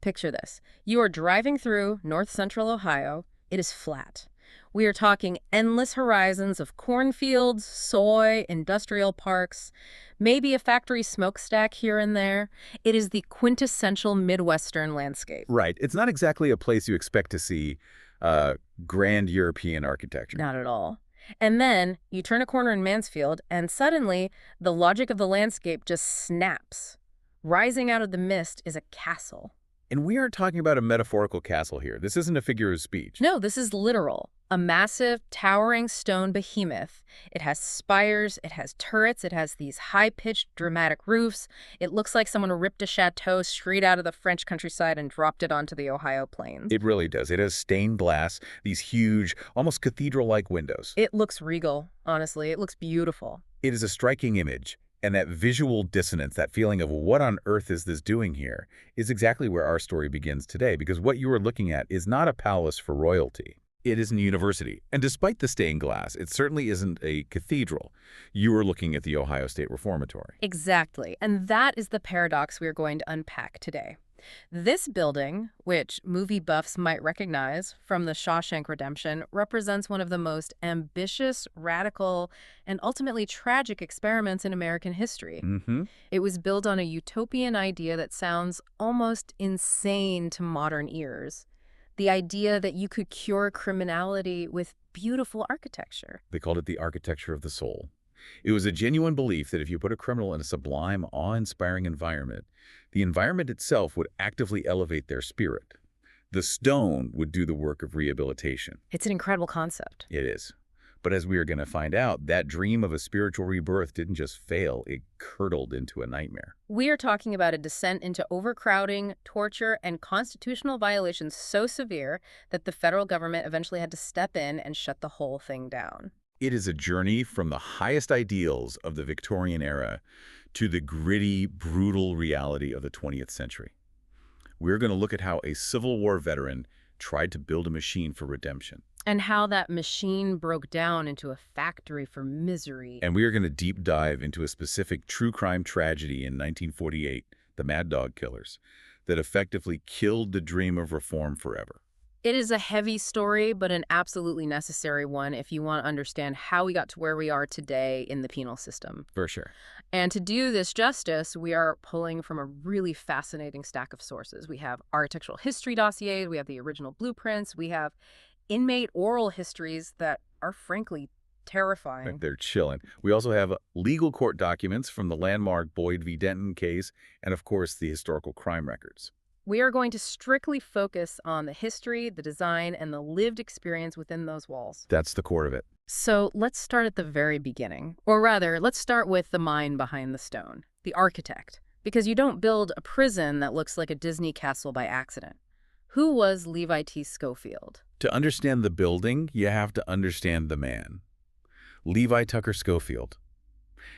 Picture this. You are driving through north-central Ohio. It is flat. We are talking endless horizons of cornfields, soy, industrial parks, maybe a factory smokestack here and there. It is the quintessential Midwestern landscape. Right. It's not exactly a place you expect to see grand European architecture. Not at all. And then you turn a corner in Mansfield, and suddenly the logic of the landscape just snaps. Rising out of the mist is a castle. And we aren't talking about a metaphorical castle here. This isn't a figure of speech. No, this is literal. A massive, towering stone behemoth. It has spires, it has turrets, it has these high-pitched, dramatic roofs. It looks like someone ripped a chateau straight out of the French countryside and dropped it onto the Ohio plains. It really does. It has stained glass, these huge, almost cathedral-like windows. It looks regal, honestly. It looks beautiful. It is a striking image. And that visual dissonance, that feeling of what on earth is this doing here, is exactly where our story begins today, because what you are looking at is not a palace for royalty. It is a university. And despite the stained glass, it certainly isn't a cathedral. You are looking at the Ohio State Reformatory. Exactly. And that is the paradox we are going to unpack today. This building, which movie buffs might recognize from the Shawshank Redemption, represents one of the most ambitious, radical, and ultimately tragic experiments in American history. It was built on a utopian idea that sounds almost insane to modern ears. The idea that you could cure criminality with beautiful architecture. They called it the architecture of the soul. It was a genuine belief that if you put a criminal in a sublime, awe-inspiring environment, the environment itself would actively elevate their spirit. The stone would do the work of rehabilitation. It's an incredible concept. It is. But as we are going to find out, that dream of a spiritual rebirth didn't just fail, it curdled into a nightmare. We are talking about a descent into overcrowding, torture, and constitutional violations so severe that the federal government eventually had to step in and shut the whole thing down. It is a journey from the highest ideals of the Victorian era to the gritty, brutal reality of the 20th century. We're going to look at how a Civil War veteran tried to build a machine for redemption. And how that machine broke down into a factory for misery. And we are going to deep dive into a specific true crime tragedy in 1948, the Mad Dog Killers, that effectively killed the dream of reform forever. It is a heavy story, but an absolutely necessary one if you want to understand how we got to where we are today in the penal system. For sure. And to do this justice, we are pulling from a really fascinating stack of sources. We have architectural history dossiers, we have the original blueprints, we have inmate oral histories that are frankly terrifying. They're chilling. We also have legal court documents from the landmark Boyd v. Denton case, and of course the historical crime records. We are going to strictly focus on the history, the design, and the lived experience within those walls. That's the core of it. So let's start at the very beginning. Or rather, let's start with the mind behind the stone, the architect. Because you don't build a prison that looks like a Disney castle by accident. Who was Levi T. Scofield? To understand the building, you have to understand the man. Levi Tucker Scofield.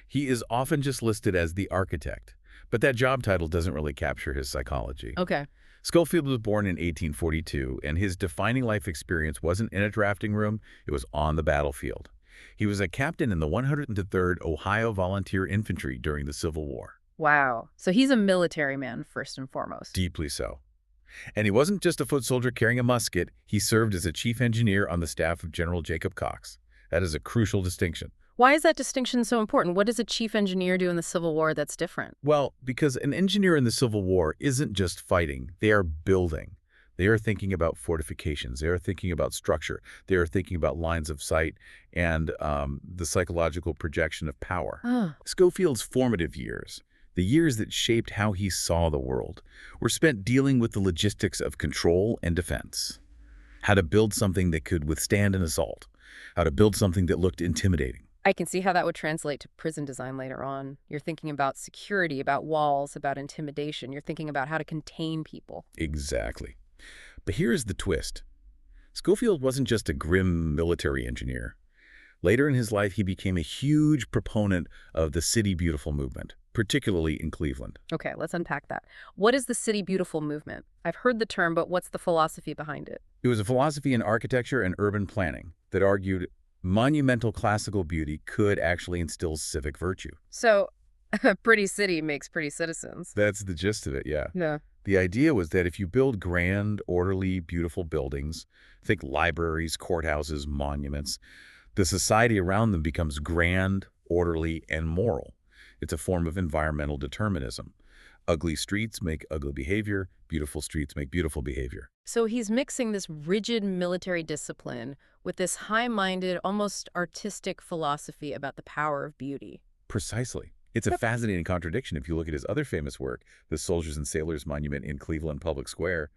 He is often just listed as the architect. But that job title doesn't really capture his psychology. Okay. Scofield was born in 1842, and his defining life experience wasn't in a drafting room, it was on the battlefield. He was a captain in the 103rd Ohio Volunteer Infantry during the Civil War. Wow. So he's a military man, first and foremost. Deeply so. And he wasn't just a foot soldier carrying a musket, he served as a chief engineer on the staff of General Jacob Cox. That is a crucial distinction. Why is that distinction so important? What does a chief engineer do in the Civil War that's different? Well, because an engineer in the Civil War isn't just fighting, they are building. They are thinking about fortifications, they are thinking about structure, they are thinking about lines of sight and the psychological projection of power. Scofield's formative years, the years that shaped how he saw the world, were spent dealing with the logistics of control and defense. How to build something that could withstand an assault, how to build something that looked intimidating. I can see how that would translate to prison design later on. You're thinking about security, about walls, about intimidation. You're thinking about how to contain people. Exactly. But here's the twist. Scofield wasn't just a grim military engineer. Later in his life, he became a huge proponent of the City Beautiful movement, particularly in Cleveland. Okay, let's unpack that. What is the City Beautiful movement? I've heard the term, but what's the philosophy behind it? It was a philosophy in architecture and urban planning that argued monumental classical beauty could actually instill civic virtue. So, a pretty city makes pretty citizens. That's the gist of it, yeah. Yeah. The idea was that if you build grand, orderly, beautiful buildings, think libraries, courthouses, monuments, the society around them becomes grand, orderly, and moral. It's a form of environmental determinism. Ugly streets make ugly behavior, beautiful streets make beautiful behavior. So he's mixing this rigid military discipline with this high-minded, almost artistic philosophy about the power of beauty. Precisely. It's a fascinating contradiction if you look at his other famous work, the Soldiers and Sailors Monument in Cleveland Public Square.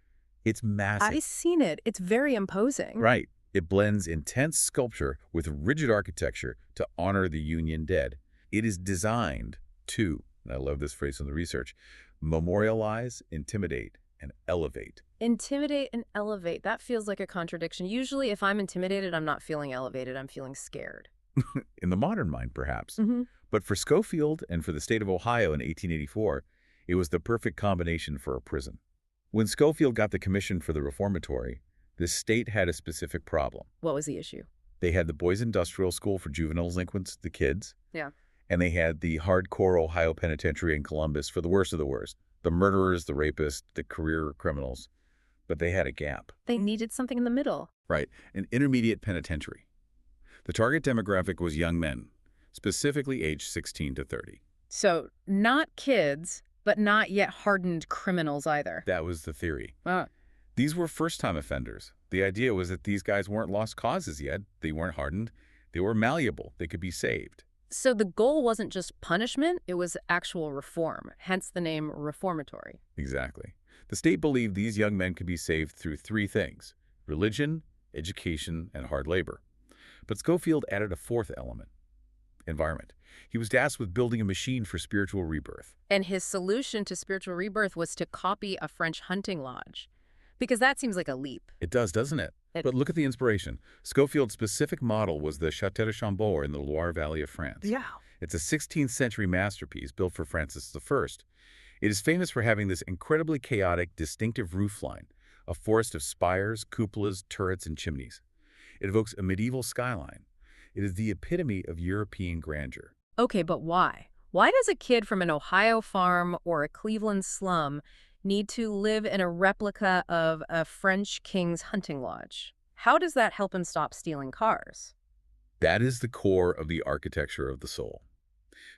It's massive. I've seen it. It's very imposing. Right. It blends intense sculpture with rigid architecture to honor the Union dead. It is designed to, and I love this phrase from the research, memorialize, intimidate, and elevate. Intimidate and elevate. That feels like a contradiction. Usually, if I'm intimidated, I'm not feeling elevated. I'm feeling scared. In the modern mind, perhaps. Mm-hmm. But for Scofield and for the state of Ohio in 1884, it was the perfect combination for a prison. When Scofield got the commission for the reformatory, the state had a specific problem. What was the issue? They had the Boys Industrial School for juvenile delinquents, the kids. Yeah. And they had the hardcore Ohio Penitentiary in Columbus for the worst of the worst. The murderers, the rapists, the career criminals. But they had a gap. They needed something in the middle. Right, an intermediate penitentiary. The target demographic was young men, specifically aged 16 to 30. So, not kids, but not yet hardened criminals either. That was the theory. Ah. These were first-time offenders. The idea was that these guys weren't lost causes yet. They weren't hardened. They were malleable. They could be saved. So the goal wasn't just punishment, it was actual reform, hence the name reformatory. Exactly. The state believed these young men could be saved through three things: religion, education, and hard labor. But Scofield added a fourth element: environment. He was tasked with building a machine for spiritual rebirth. And his solution to spiritual rebirth was to copy a French hunting lodge. Because that seems like a leap. It does, doesn't it? But look at the inspiration. Scofield's specific model was the Château de Chambord in the Loire Valley of France. Yeah. It's a 16th century masterpiece built for Francis I. It is famous for having this incredibly chaotic, distinctive roofline, a forest of spires, cupolas, turrets, and chimneys. It evokes a medieval skyline. It is the epitome of European grandeur. Okay, but why? Why does a kid from an Ohio farm or a Cleveland slum need to live in a replica of a French king's hunting lodge? How does that help him stop stealing cars? That is the core of the architecture of the soul.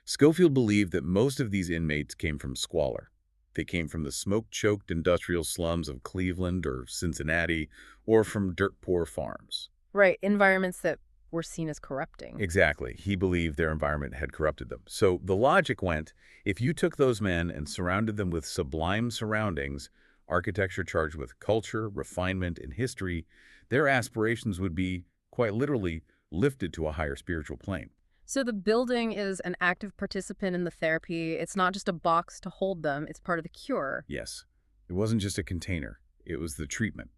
Scofield believed that most of these inmates came from squalor. They came from the smoke-choked industrial slums of Cleveland or Cincinnati, or from dirt-poor farms. Right, environments that were seen as corrupting. Exactly. He believed their environment had corrupted them. So the logic went, if you took those men and surrounded them with sublime surroundings, architecture charged with culture, refinement, and history, their aspirations would be, quite literally, lifted to a higher spiritual plane. So the building is an active participant in the therapy. It's not just a box to hold them. It's part of the cure. Yes. It wasn't just a container. It was the treatment.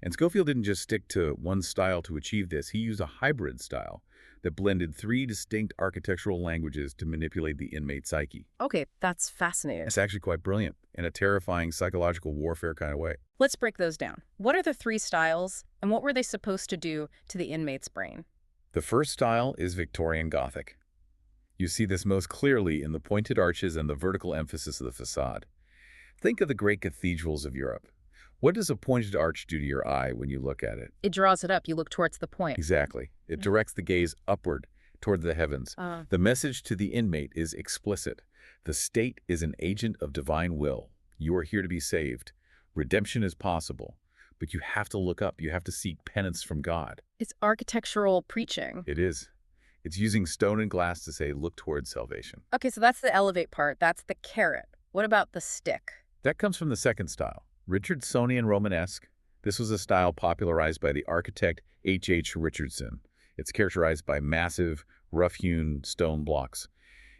And Scofield didn't just stick to one style to achieve this. He used a hybrid style that blended three distinct architectural languages to manipulate the inmate psyche. Okay, that's fascinating. It's actually quite brilliant in a terrifying psychological warfare kind of way. Let's break those down. What are the three styles, and what were they supposed to do to the inmate's brain? The first style is Victorian Gothic. You see this most clearly in the pointed arches and the vertical emphasis of the facade. Think of the great cathedrals of Europe. What does a pointed arch do to your eye when you look at it? It draws it up. You look towards the point. Exactly. It directs the gaze upward toward the heavens. The message to the inmate is explicit. The state is an agent of divine will. You are here to be saved. Redemption is possible. But you have to look up. You have to seek penance from God. It's architectural preaching. It is. It's using stone and glass to say, look towards salvation. Okay, so that's the elevate part. That's the carrot. What about the stick? That comes from the second style, Richardsonian Romanesque. This was a style popularized by the architect H.H. Richardson. It's characterized by massive, rough-hewn stone blocks.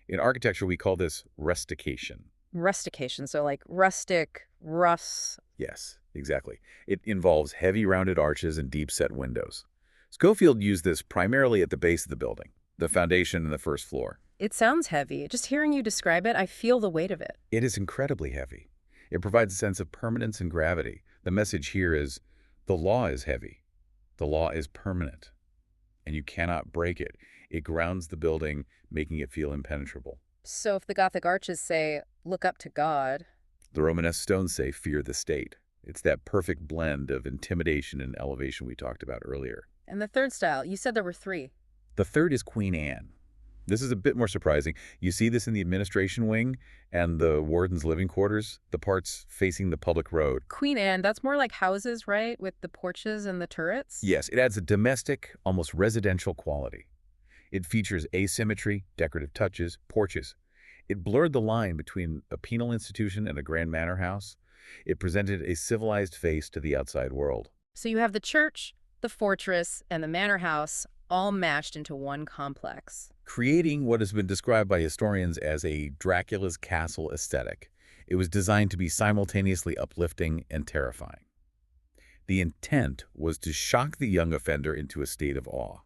In architecture, we call this rustication. Rustication, so like rustic, roughs. Yes, exactly. It involves heavy rounded arches and deep-set windows. Scofield used this primarily at the base of the building, the foundation and the first floor. It sounds heavy. Just hearing you describe it, I feel the weight of it. It is incredibly heavy. It provides a sense of permanence and gravity. The message here is, the law is heavy. The law is permanent, and you cannot break it. It grounds the building, making it feel impenetrable. So if the Gothic arches say, look up to God. The Romanesque stones say, "Fear the state." It's that perfect blend of intimidation and elevation we talked about earlier. And the third style, you said there were three. The third is Queen Anne. This is a bit more surprising. You see this in the administration wing and the warden's living quarters, the parts facing the public road. Queen Anne, that's more like houses, right? With the porches and the turrets? Yes, it adds a domestic, almost residential quality. It features asymmetry, decorative touches, porches. It blurred the line between a penal institution and a grand manor house. It presented a civilized face to the outside world. So you have the church, the fortress, and the manor house all mashed into one complex. Creating what has been described by historians as a Dracula's castle aesthetic. It was designed to be simultaneously uplifting and terrifying. The intent was to shock the young offender into a state of awe.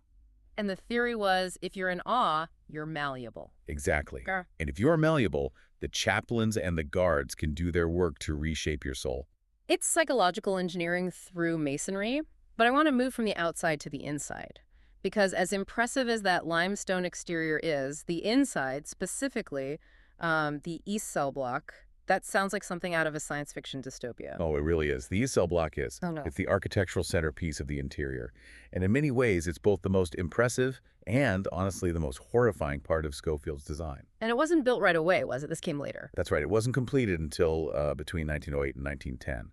And the theory was, if you're in awe, you're malleable. Exactly. Grr. And if you are malleable, the chaplains and the guards can do their work to reshape your soul. It's psychological engineering through masonry, but I want to move from the outside to the inside. Because as impressive as that limestone exterior is, the inside, specifically the east cell block, that sounds like something out of a science fiction dystopia. Oh, it really is. The East Cell Block is. Oh, no. It's the architectural centerpiece of the interior. And in many ways, it's both the most impressive and, honestly, the most horrifying part of Scofield's design. And it wasn't built right away, was it? This came later. That's right. It wasn't completed until between 1908 and 1910.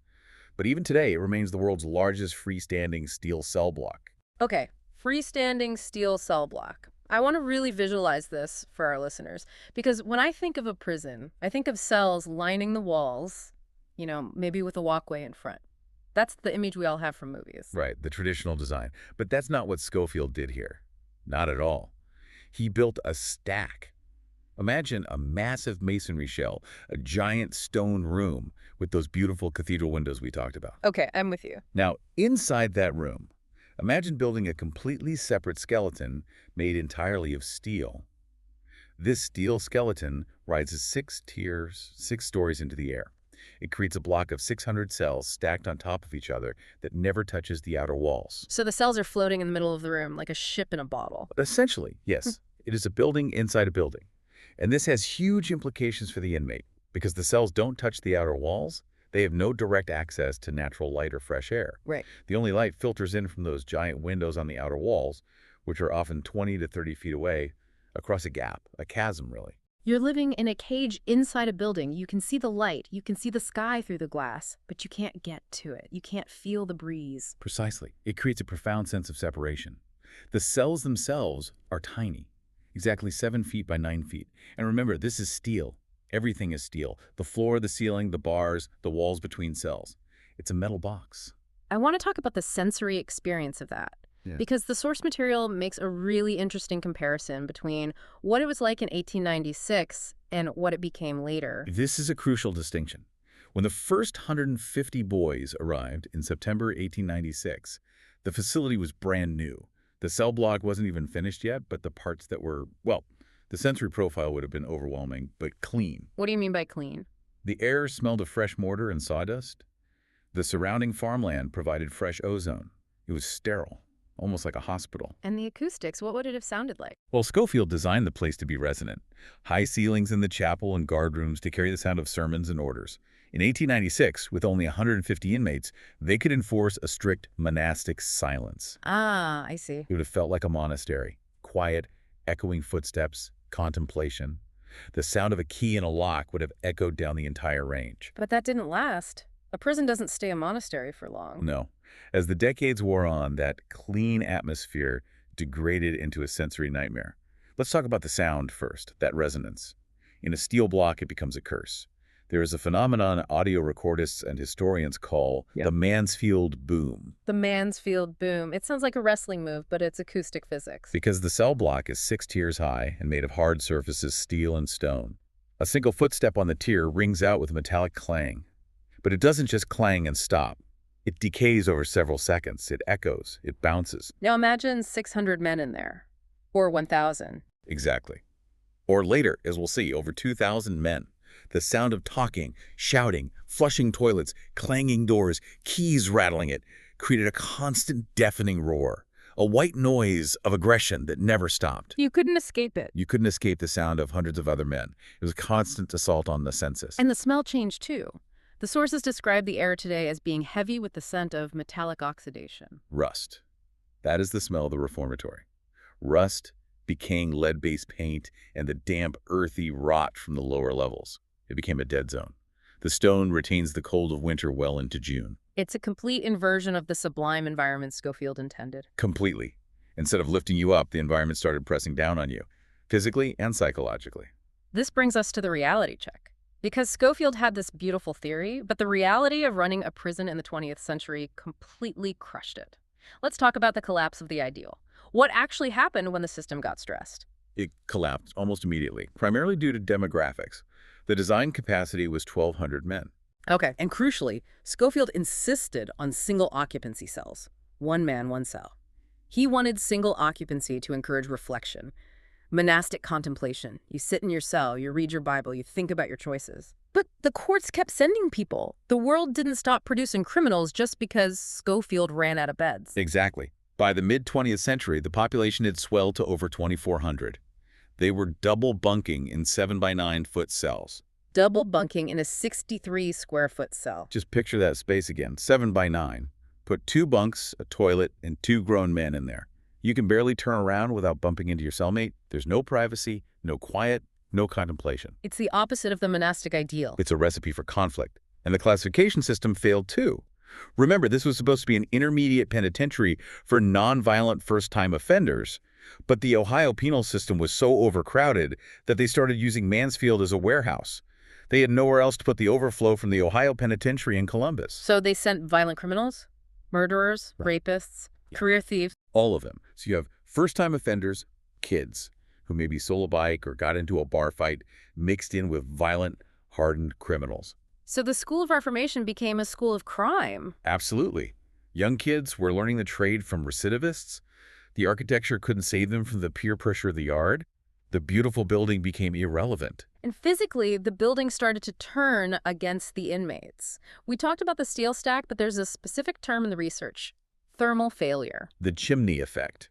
But even today, it remains the world's largest freestanding steel cell block. Okay, freestanding steel cell block. I want to really visualize this for our listeners, because when I think of a prison, I think of cells lining the walls, maybe with a walkway in front. That's the image we all have from movies. Right, the traditional design. But that's not what Scofield did here. Not at all. He built a stack. Imagine a massive masonry shell, a giant stone room with those beautiful cathedral windows we talked about. Okay, I'm with you. Now, inside that room, imagine building a completely separate skeleton made entirely of steel. This steel skeleton rises 6 tiers, 6 stories into the air. It creates a block of 600 cells stacked on top of each other that never touches the outer walls. So the cells are floating in the middle of the room like a ship in a bottle. Essentially, yes. It is a building inside a building. And this has huge implications for the inmate. Because the cells don't touch the outer walls, they have no direct access to natural light or fresh air. Right. The only light filters in from those giant windows on the outer walls, which are often 20 to 30 feet away, across a gap, a chasm, really. You're living in a cage inside a building. You can see the light. You can see the sky through the glass, but you can't get to it. You can't feel the breeze. Precisely. It creates a profound sense of separation. The cells themselves are tiny, exactly 7 feet by 9 feet. And remember, this is steel. Everything is steel. The floor, the ceiling, the bars, the walls between cells. It's a metal box. I want to talk about the sensory experience of that. Yeah. Because the source material makes a really interesting comparison between what it was like in 1896 and what it became later. This is a crucial distinction. When the first 150 boys arrived in September 1896, the facility was brand new. The cell block wasn't even finished yet, but the parts that were, well, the sensory profile would have been overwhelming, but clean. What do you mean by clean? The air smelled of fresh mortar and sawdust. The surrounding farmland provided fresh ozone. It was sterile, almost like a hospital. And the acoustics, what would it have sounded like? Well, Scofield designed the place to be resonant. High ceilings in the chapel and guard rooms to carry the sound of sermons and orders. In 1896, with only 150 inmates, they could enforce a strict monastic silence. Ah, I see. It would have felt like a monastery. Quiet, echoing footsteps, contemplation. The sound of a key in a lock would have echoed down the entire range. But that didn't last. A prison doesn't stay a monastery for long. No. As the decades wore on, that clean atmosphere degraded into a sensory nightmare. Let's talk about the sound first, that resonance. In a steel block, it becomes a curse. There is a phenomenon audio recordists and historians call the Mansfield boom. The Mansfield boom. It sounds like a wrestling move, but it's acoustic physics. Because the cell block is 6 tiers high and made of hard surfaces, steel and stone. A single footstep on the tier rings out with a metallic clang. But it doesn't just clang and stop. It decays over several seconds. It echoes. It bounces. Now imagine 600 men in there. Or 1,000. Exactly. Or later, as we'll see, over 2,000 men. The sound of talking, shouting, flushing toilets, clanging doors, keys rattling it, created a constant deafening roar. A white noise of aggression that never stopped. You couldn't escape it. You couldn't escape the sound of hundreds of other men. It was a constant assault on the senses. And the smell changed too. The sources describe the air today as being heavy with the scent of metallic oxidation. Rust. That is the smell of the reformatory. Rust, decaying lead-based paint, and the damp, earthy rot from the lower levels. It became a dead zone. The stone retains the cold of winter well into June. It's a complete inversion of the sublime environment Scofield intended. Completely. Instead of lifting you up, the environment started pressing down on you, physically and psychologically. This brings us to the reality check. Because Scofield had this beautiful theory, but the reality of running a prison in the 20th century completely crushed it. Let's talk about the collapse of the ideal. What actually happened when the system got stressed? It collapsed almost immediately, primarily due to demographics. The design capacity was 1,200 men. Okay, and crucially, Scofield insisted on single occupancy cells. One man, one cell. He wanted single occupancy to encourage reflection. Monastic contemplation. You sit in your cell, you read your Bible, you think about your choices. But the courts kept sending people. The world didn't stop producing criminals just because Scofield ran out of beds. Exactly. By the mid-20th century, the population had swelled to over 2,400. They were double bunking in 7-by-9-foot cells. Double bunking in a 63-square-foot cell. Just picture that space again, 7-by-9. Put 2 bunks, a toilet, and 2 grown men in there. You can barely turn around without bumping into your cellmate. There's no privacy, no quiet, no contemplation. It's the opposite of the monastic ideal. It's a recipe for conflict. And the classification system failed too. Remember, this was supposed to be an intermediate penitentiary for nonviolent first-time offenders, but the Ohio penal system was so overcrowded that they started using Mansfield as a warehouse. They had nowhere else to put the overflow from the Ohio Penitentiary in Columbus. So they sent violent criminals, murderers, rapists, career thieves. All of them. So you have first-time offenders, kids, who maybe stole a bike or got into a bar fight, mixed in with violent, hardened criminals. So the School of Reformation became a school of crime. Absolutely. Young kids were learning the trade from recidivists. The architecture couldn't save them from the peer pressure of the yard. The beautiful building became irrelevant. And physically, the building started to turn against the inmates. We talked about the steel stack, but there's a specific term in the research: thermal failure. The chimney effect.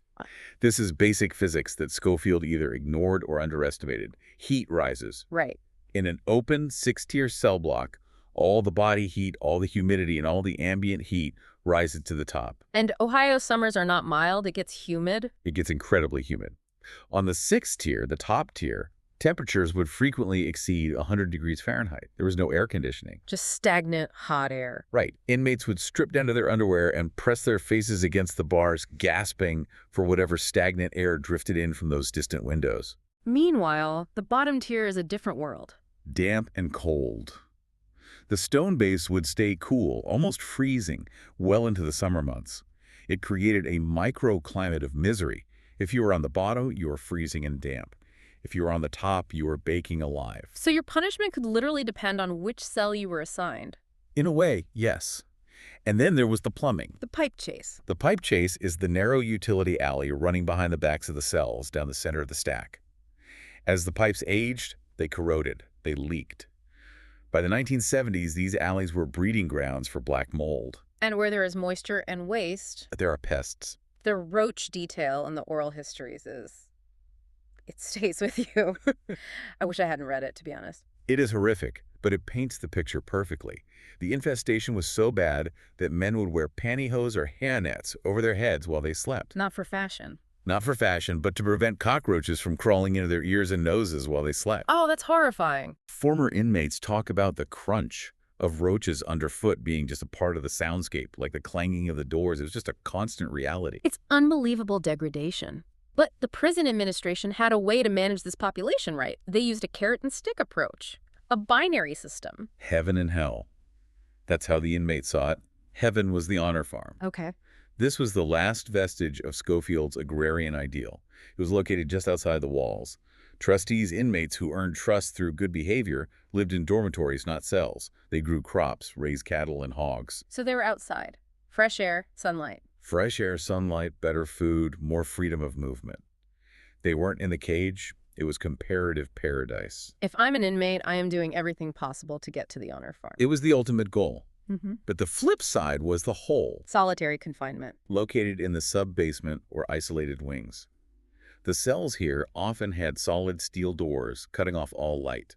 This is basic physics that Scofield either ignored or underestimated. Heat rises. Right. In an open 6-tier cell block, all the body heat, all the humidity, and all the ambient heat rises to the top. And Ohio summers are not mild. It gets humid. It gets incredibly humid. On the 6th tier, the top tier, temperatures would frequently exceed 100 degrees Fahrenheit. There was no air conditioning. Just stagnant, hot air. Right. Inmates would strip down to their underwear and press their faces against the bars, gasping for whatever stagnant air drifted in from those distant windows. Meanwhile, the bottom tier is a different world. Damp and cold. The stone base would stay cool, almost freezing, well into the summer months. It created a microclimate of misery. If you were on the bottom, you were freezing and damp. If you were on the top, you were baking alive. So your punishment could literally depend on which cell you were assigned. In a way, yes. And then there was the plumbing. The pipe chase. The pipe chase is the narrow utility alley running behind the backs of the cells down the center of the stack. As the pipes aged, they corroded, they leaked. By the 1970s, these alleys were breeding grounds for black mold. And where there is moisture and waste, There are pests. the roach detail in the oral histories it stays with you. I wish I hadn't read it, to be honest. It is horrific, but it paints the picture perfectly. The infestation was so bad that men would wear pantyhose or hairnets over their heads while they slept. Not for fashion. Not for fashion, but to prevent cockroaches from crawling into their ears and noses while they slept. Oh, that's horrifying. Former inmates talk about the crunch of roaches underfoot being just a part of the soundscape, like the clanging of the doors. It was just a constant reality. It's unbelievable degradation. But the prison administration had a way to manage this population right. They used a carrot and stick approach, a binary system. Heaven and hell. That's how the inmates saw it. Heaven was the honor farm. Okay. This was the last vestige of Scofield's agrarian ideal. It was located just outside the walls. Trustees, inmates who earned trust through good behavior, lived in dormitories, not cells. They grew crops, raised cattle and hogs. So they were outside. Fresh air, sunlight. Fresh air, sunlight, better food, more freedom of movement. They weren't in the cage. It was comparative paradise. If I'm an inmate, I am doing everything possible to get to the honor farm. It was the ultimate goal. But the flip side was the hole, Solitary confinement. located in the sub-basement or isolated wings. The cells here often had solid steel doors, cutting off all light.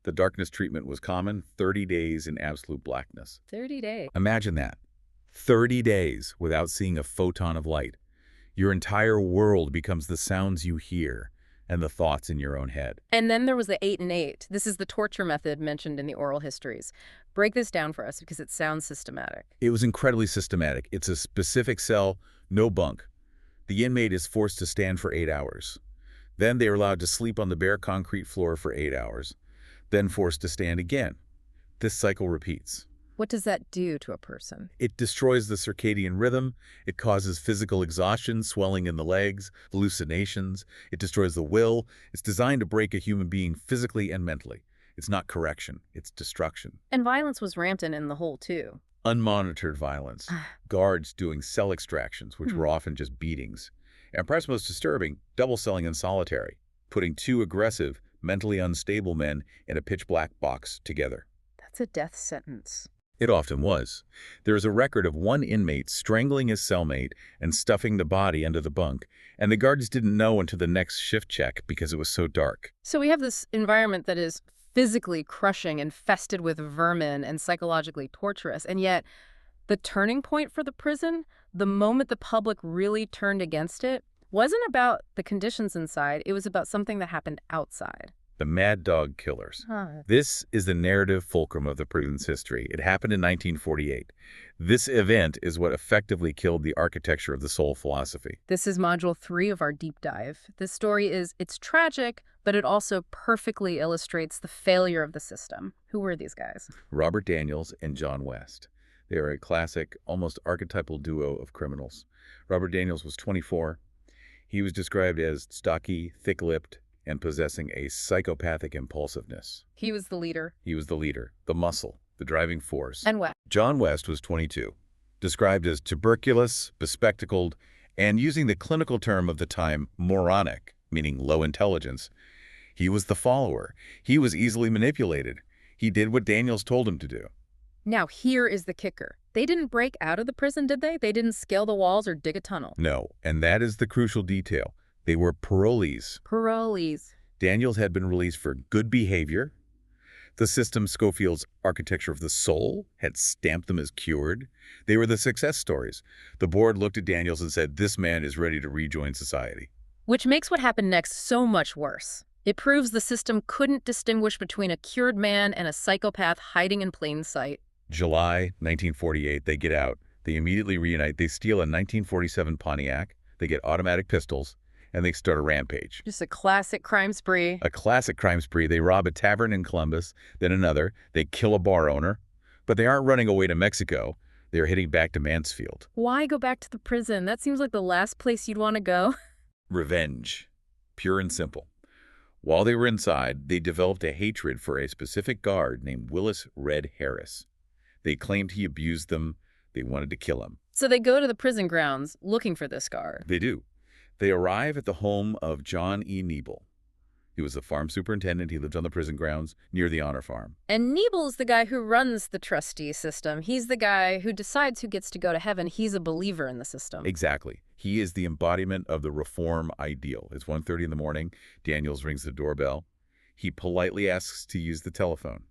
The darkness treatment was common, 30 days in absolute blackness. 30 days. Imagine that. 30 days without seeing a photon of light. Your entire world becomes the sounds you hear and the thoughts in your own head. And then there was the 8 and 8. This is the torture method mentioned in the oral histories. Break this down for us because it sounds systematic. It was incredibly systematic. It's a specific cell, no bunk. The inmate is forced to stand for 8 hours. Then they are allowed to sleep on the bare concrete floor for 8 hours. Then forced to stand again. This cycle repeats. What does that do to a person? It destroys the circadian rhythm. It causes physical exhaustion, swelling in the legs, hallucinations. It destroys the will. It's designed to break a human being physically and mentally. It's not correction. It's destruction. And violence was rampant in the hole, too. Unmonitored violence. Guards doing cell extractions, which were often just beatings. And perhaps most disturbing, double celling in solitary, putting two aggressive, mentally unstable men in a pitch-black box together. That's a death sentence. It often was. There is a record of one inmate strangling his cellmate and stuffing the body under the bunk, and the guards didn't know until the next shift check because it was so dark. So we have this environment that is physically crushing, infested with vermin, and psychologically torturous. And yet, the turning point for the prison, the moment the public really turned against it, wasn't about the conditions inside. It was about something that happened outside. The Mad Dog Killers. This is the narrative fulcrum of the prison's history. It happened in 1948. This event is what effectively killed the architecture of the soul philosophy. This is module 3 of our deep dive. This story it's tragic, but it also perfectly illustrates the failure of the system. Who were these guys? Robert Daniels and John West. They are a classic, almost archetypal duo of criminals. Robert Daniels was 24. He was described as stocky, thick-lipped, and possessing a psychopathic impulsiveness. He was the leader. He was the leader, the muscle, the driving force. And what? John West was 22, described as tuberculous, bespectacled, and using the clinical term of the time, moronic, meaning low intelligence. He was the follower. He was easily manipulated. He did what Daniels told him to do. Now, here is the kicker. They didn't break out of the prison, did they? They didn't scale the walls or dig a tunnel. No, and that is the crucial detail. They were parolees. Parolees. Daniels had been released for good behavior. The system, Scofield's architecture of the soul, had stamped them as cured. They were the success stories. The board looked at Daniels and said, this man is ready to rejoin society. Which makes what happened next so much worse. It proves the system couldn't distinguish between a cured man and a psychopath hiding in plain sight. July 1948, they get out. They immediately reunite. They steal a 1947 Pontiac. They get automatic pistols. And they start a rampage. Just a classic crime spree. A classic crime spree. They rob a tavern in Columbus, then another. They kill a bar owner. But they aren't running away to Mexico. They're heading back to Mansfield. Why go back to the prison? That seems like the last place you'd want to go. Revenge. Pure and simple. While they were inside, they developed a hatred for a specific guard named Willis Red Harris. They claimed he abused them. They wanted to kill him. So they go to the prison grounds looking for this guard. They do. They arrive at the home of John E. Niebel. He was the farm superintendent. He lived on the prison grounds near the Honor Farm. And Niebel is the guy who runs the trustee system. He's the guy who decides who gets to go to heaven. He's a believer in the system. Exactly. He is the embodiment of the reform ideal. It's 1:30 in the morning. Daniels rings the doorbell. He politely asks to use the telephone.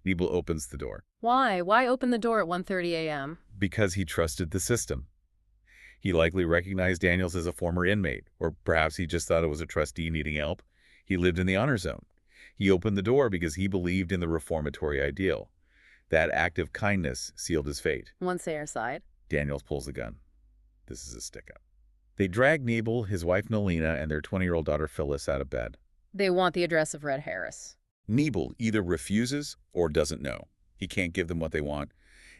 Niebel opens the door. Why? Why open the door at 1:30 a.m.? Because he trusted the system. He likely recognized Daniels as a former inmate, or perhaps he just thought it was a trustee needing help. He lived in the honor zone. He opened the door because he believed in the reformatory ideal. That act of kindness sealed his fate. Once they are inside, Daniels pulls the gun. This is a stick-up. They drag Niebel, his wife Nolina, and their 20-year-old daughter Phyllis out of bed. they want the address of Red Harris. Niebel either refuses or doesn't know. He can't give them what they want.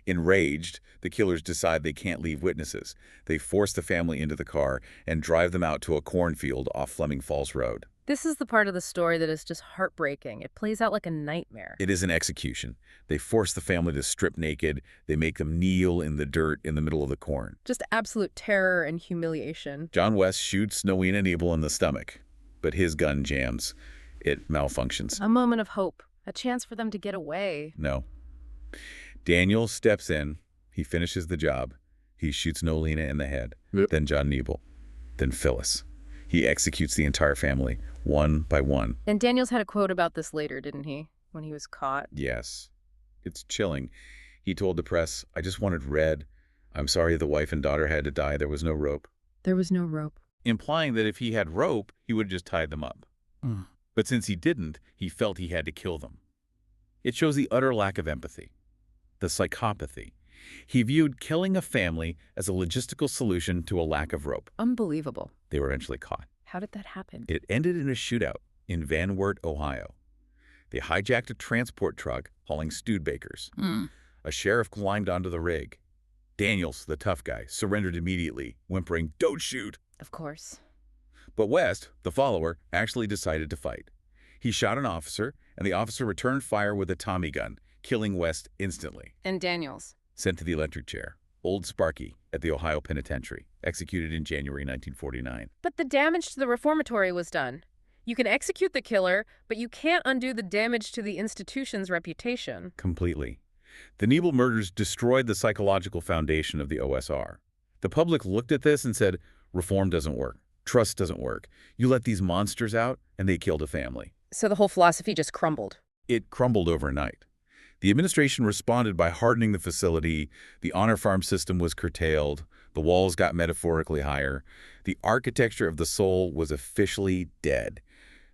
Enraged, the killers decide they can't leave witnesses. They force the family into the car and drive them out to a cornfield off Fleming Falls Road. This is the part of the story that is just heartbreaking. It plays out like a nightmare. It is an execution. They force the family to strip naked. They make them kneel in the dirt in the middle of the corn. Just absolute terror and humiliation. John West shoots Nowina Niebel in the stomach, but his gun jams. It malfunctions. A moment of hope. A chance for them to get away. No. Daniel steps in. He finishes the job. He shoots Nolina in the head, then John Nebel, then Phyllis. He executes the entire family, one by one. And Daniels had a quote about this later, didn't he, when he was caught? Yes. It's chilling. He told the press, "I just wanted red. I'm sorry the wife and daughter had to die. There was no rope." There was no rope. Implying that if he had rope, he would have just tied them up. But since he didn't, he felt he had to kill them. It shows the utter lack of empathy, the psychopathy. He viewed killing a family as a logistical solution to a lack of rope. Unbelievable. They were eventually caught. How did that happen? It ended in a shootout in Van Wert, Ohio. They hijacked a transport truck hauling Studebakers. A sheriff climbed onto the rig. Daniels, the tough guy, surrendered immediately, whimpering, "Don't shoot!" Of course. But West, the follower, actually decided to fight. He shot an officer, and the officer returned fire with a Tommy gun, killing West instantly. And Daniels? Sent to the electric chair. Old Sparky at the Ohio Penitentiary, executed in January 1949. But the damage to the reformatory was done. You can execute the killer, but you can't undo the damage to the institution's reputation. Completely. The Nebel murders destroyed the psychological foundation of the OSR. The public looked at this and said, reform doesn't work. Trust doesn't work. You let these monsters out, and they killed a family. So the whole philosophy just crumbled. It crumbled overnight. The administration responded by hardening the facility. The honor farm system was curtailed. The walls got metaphorically higher. The architecture of the soul was officially dead.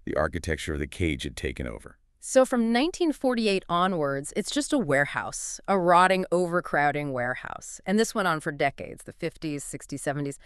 The architecture of the cage had taken over. So from 1948 onwards, it's just a warehouse, a rotting, overcrowding warehouse. And this went on for decades, the 50s, 60s, 70s,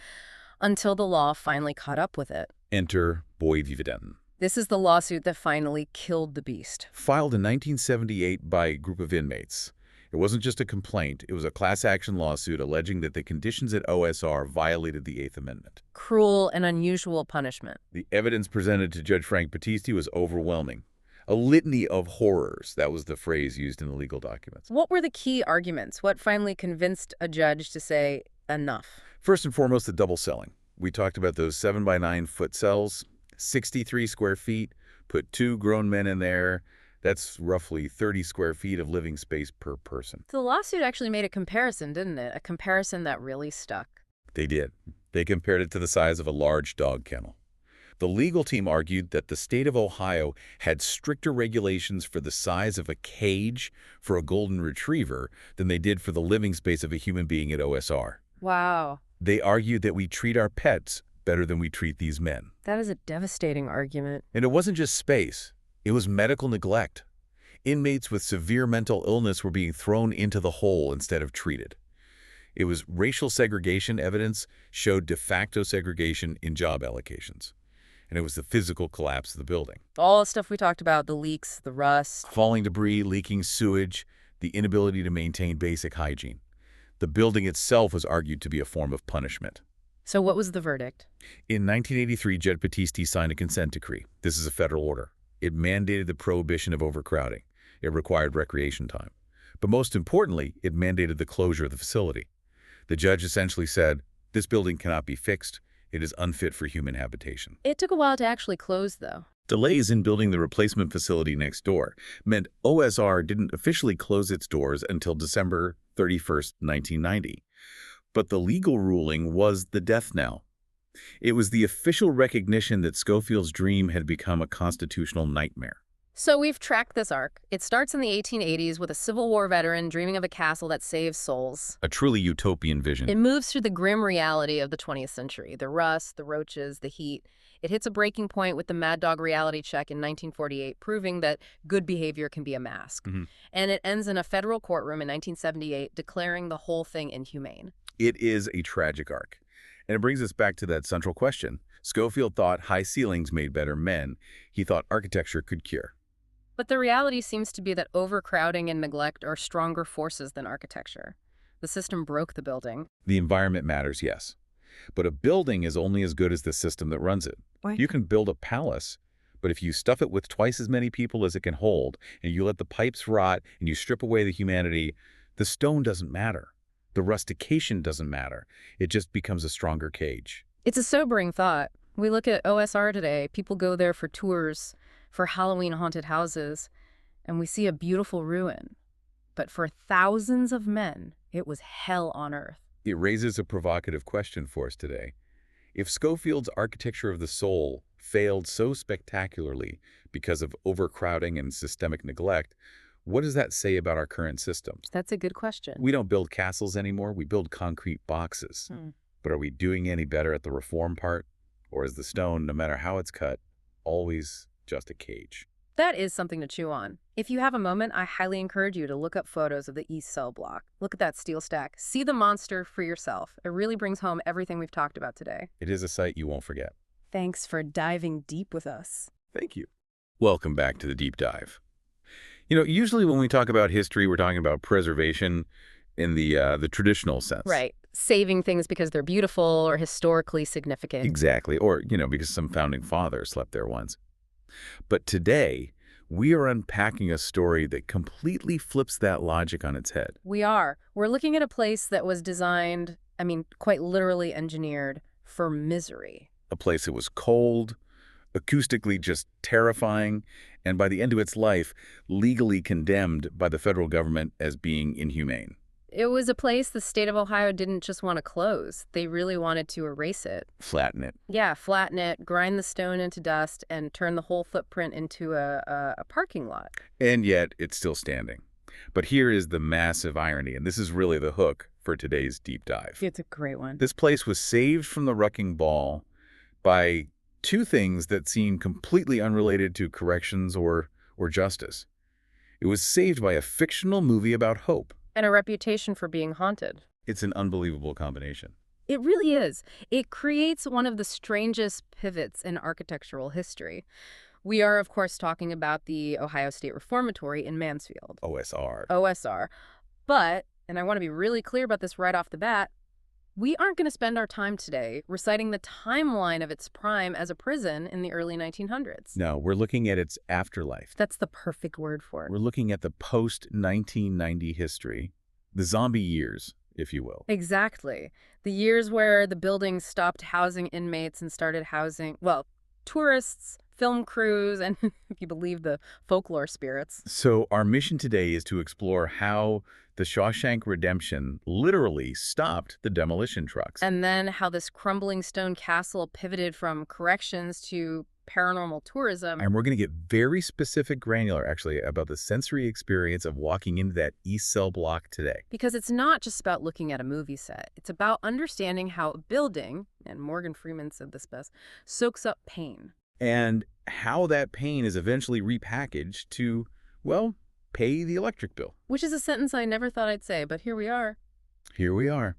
until the law finally caught up with it. Enter Boyd v. Videnten. This is the lawsuit that finally killed the beast. Filed in 1978 by a group of inmates. It wasn't just a complaint. It was a class action lawsuit alleging that the conditions at OSR violated the Eighth Amendment. Cruel and unusual punishment. The evidence presented to Judge Frank Battisti was overwhelming. A litany of horrors. That was the phrase used in the legal documents. What were the key arguments? What finally convinced a judge to say enough? First and foremost, the double celling. We talked about those 7 by 9 foot cells, 63 square feet, put 2 grown men in there. That's roughly 30 square feet of living space per person. The lawsuit actually made a comparison, didn't it? A comparison that really stuck. They did. They compared it to the size of a large dog kennel. The legal team argued that the state of Ohio had stricter regulations for the size of a cage for a golden retriever than they did for the living space of a human being at OSR. Wow. They argued that we treat our pets better than we treat these men. That is a devastating argument. And it wasn't just space. It was medical neglect. Inmates with severe mental illness were being thrown into the hole instead of treated. It was racial segregation. Evidence showed de facto segregation in job allocations. And it was the physical collapse of the building. All the stuff we talked about, the leaks, the rust. Falling debris, leaking sewage, the inability to maintain basic hygiene. The building itself was argued to be a form of punishment. So what was the verdict? In 1983, Judge Battisti signed a consent decree. This is a federal order. It mandated the prohibition of overcrowding. It required recreation time. But most importantly, it mandated the closure of the facility. The judge essentially said, this building cannot be fixed. It is unfit for human habitation. It took a while to actually close, though. Delays in building the replacement facility next door meant OSR didn't officially close its doors until December 31st, 1990. But the legal ruling was the death knell. It was the official recognition that Scofield's dream had become a constitutional nightmare. So we've tracked this arc. It starts in the 1880s with a Civil War veteran dreaming of a castle that saves souls. A truly utopian vision. It moves through the grim reality of the 20th century. The rust, the roaches, the heat. It hits a breaking point with the Mad Dog reality check in 1948, proving that good behavior can be a mask. And it ends in a federal courtroom in 1978, declaring the whole thing inhumane. It is a tragic arc. And it brings us back to that central question. Scofield thought high ceilings made better men. He thought architecture could cure. But the reality seems to be that overcrowding and neglect are stronger forces than architecture. The system broke the building. The environment matters, yes. But a building is only as good as the system that runs it. Right. You can build a palace, but if you stuff it with twice as many people as it can hold, and you let the pipes rot, and you strip away the humanity, the stone doesn't matter. The rustication doesn't matter. It just becomes a stronger cage. It's a sobering thought. We look at OSR today. People go there for tours, for Halloween haunted houses, and we see a beautiful ruin. but for thousands of men, it was hell on earth. It raises a provocative question for us today. If Scofield's architecture of the soul failed so spectacularly because of overcrowding and systemic neglect, what does that say about our current systems? That's a good question. We don't build castles anymore, we build concrete boxes. But are we doing any better at the reform part? Or is the stone, no matter how it's cut, always just a cage? That is something to chew on. If you have a moment, I highly encourage you to look up photos of the East Cell block. Look at that steel stack. See the monster for yourself. It really brings home everything we've talked about today. It is a sight you won't forget. Thanks for diving deep with us. Thank you. Welcome back to the Deep Dive. You know, usually when we talk about history, we're talking about preservation in the traditional sense. Right. Saving things because they're beautiful or historically significant. Exactly. Or, because some founding father slept there once. But today, we are unpacking a story that completely flips that logic on its head. We are. We're looking at a place that was designed, quite literally engineered, for misery. A place that was cold, acoustically just terrifying, and by the end of its life, legally condemned by the federal government as being inhumane. It was a place the state of Ohio didn't just want to close. They really wanted to erase it. Flatten it. Yeah, flatten it, grind the stone into dust, and turn the whole footprint into a parking lot. And yet, it's still standing. But here is the massive irony, and this is really the hook for today's deep dive. It's a great one. This place was saved from the wrecking ball by two things that seem completely unrelated to corrections or justice. It was saved by a fictional movie about hope. And a reputation for being haunted. It's an unbelievable combination. It really is. It creates one of the strangest pivots in architectural history. We are, of course, talking about the Ohio State Reformatory in Mansfield. OSR. OSR. But, and I want to be really clear about this right off the bat, we aren't going to spend our time today reciting the timeline of its prime as a prison in the early 1900s. No, we're looking at its afterlife. That's the perfect word for it. We're looking at the post-1990 history, the zombie years, if you will. Exactly. The years where the building stopped housing inmates and started housing, tourists, film crews, and, if you believe the folklore spirits. So our mission today is to explore how the Shawshank Redemption literally stopped the demolition trucks. And then how this crumbling stone castle pivoted from corrections to paranormal tourism. And we're going to get very specific granular, actually, about the sensory experience of walking into that East Cell block today. Because it's not just about looking at a movie set. It's about understanding how a building, and Morgan Freeman said this best, soaks up pain. And how that pain is eventually repackaged to, pay the electric bill. Which is a sentence I never thought I'd say, but here we are. Here we are.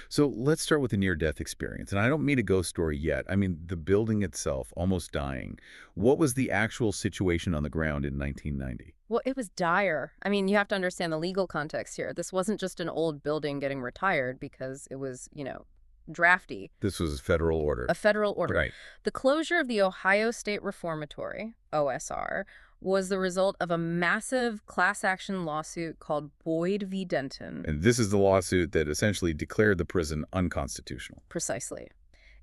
So let's start with the near-death experience. And I don't mean a ghost story yet. I mean the building itself, almost dying. What was the actual situation on the ground in 1990? Well, it was dire. You have to understand the legal context here. This wasn't just an old building getting retired because it was, drafty. This was a federal order. A federal order. Right. The closure of the Ohio State Reformatory, OSR, was the result of a massive class action lawsuit called Boyd v. Denton. And this is the lawsuit that essentially declared the prison unconstitutional. Precisely.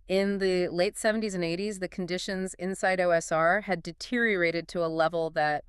In the late 70s and 80s, the conditions inside OSR had deteriorated to a level that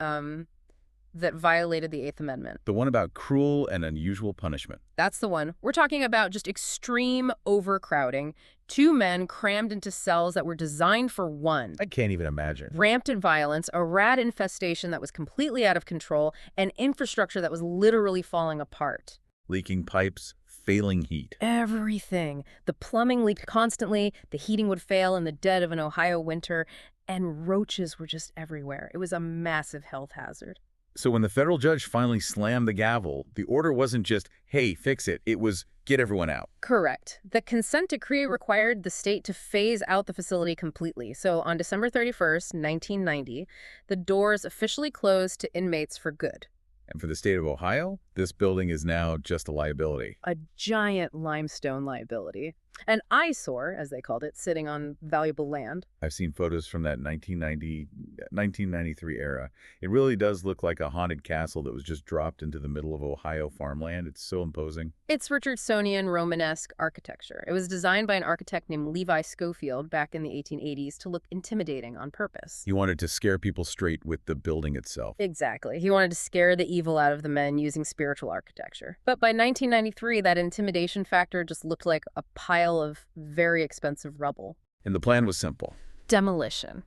violated the Eighth Amendment. The one about cruel and unusual punishment. That's the one. We're talking about just extreme overcrowding. 2 men crammed into cells that were designed for one. I can't even imagine. Rampant violence, a rat infestation that was completely out of control, and infrastructure that was literally falling apart. Leaking pipes, failing heat. Everything. The plumbing leaked constantly, the heating would fail in the dead of an Ohio winter, and roaches were just everywhere. It was a massive health hazard. So when the federal judge finally slammed the gavel, the order wasn't just, hey, fix it. It was, get everyone out. Correct. The consent decree required the state to phase out the facility completely. So on December 31st, 1990, the doors officially closed to inmates for good. And for the state of Ohio, this building is now just a liability. A giant limestone liability. An eyesore, as they called it, sitting on valuable land. I've seen photos from that 1993 era. It really does look like a haunted castle that was just dropped into the middle of Ohio farmland. It's so imposing. It's Richardsonian Romanesque architecture. It was designed by an architect named Levi Scofield back in the 1880s to look intimidating on purpose. He wanted to scare people straight with the building itself. Exactly. He wanted to scare the evil out of the men using spiritual spiritual architecture. But by 1993, that intimidation factor just looked like a pile of very expensive rubble. And the plan was simple. Demolition.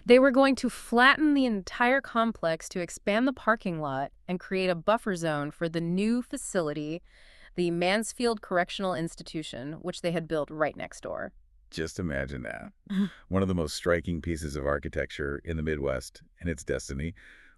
They were going to flatten the entire complex to expand the parking lot and create a buffer zone for the new facility, the Mansfield Correctional Institution, which they had built right next door. Just imagine that. One of the most striking pieces of architecture in the Midwest and its destiny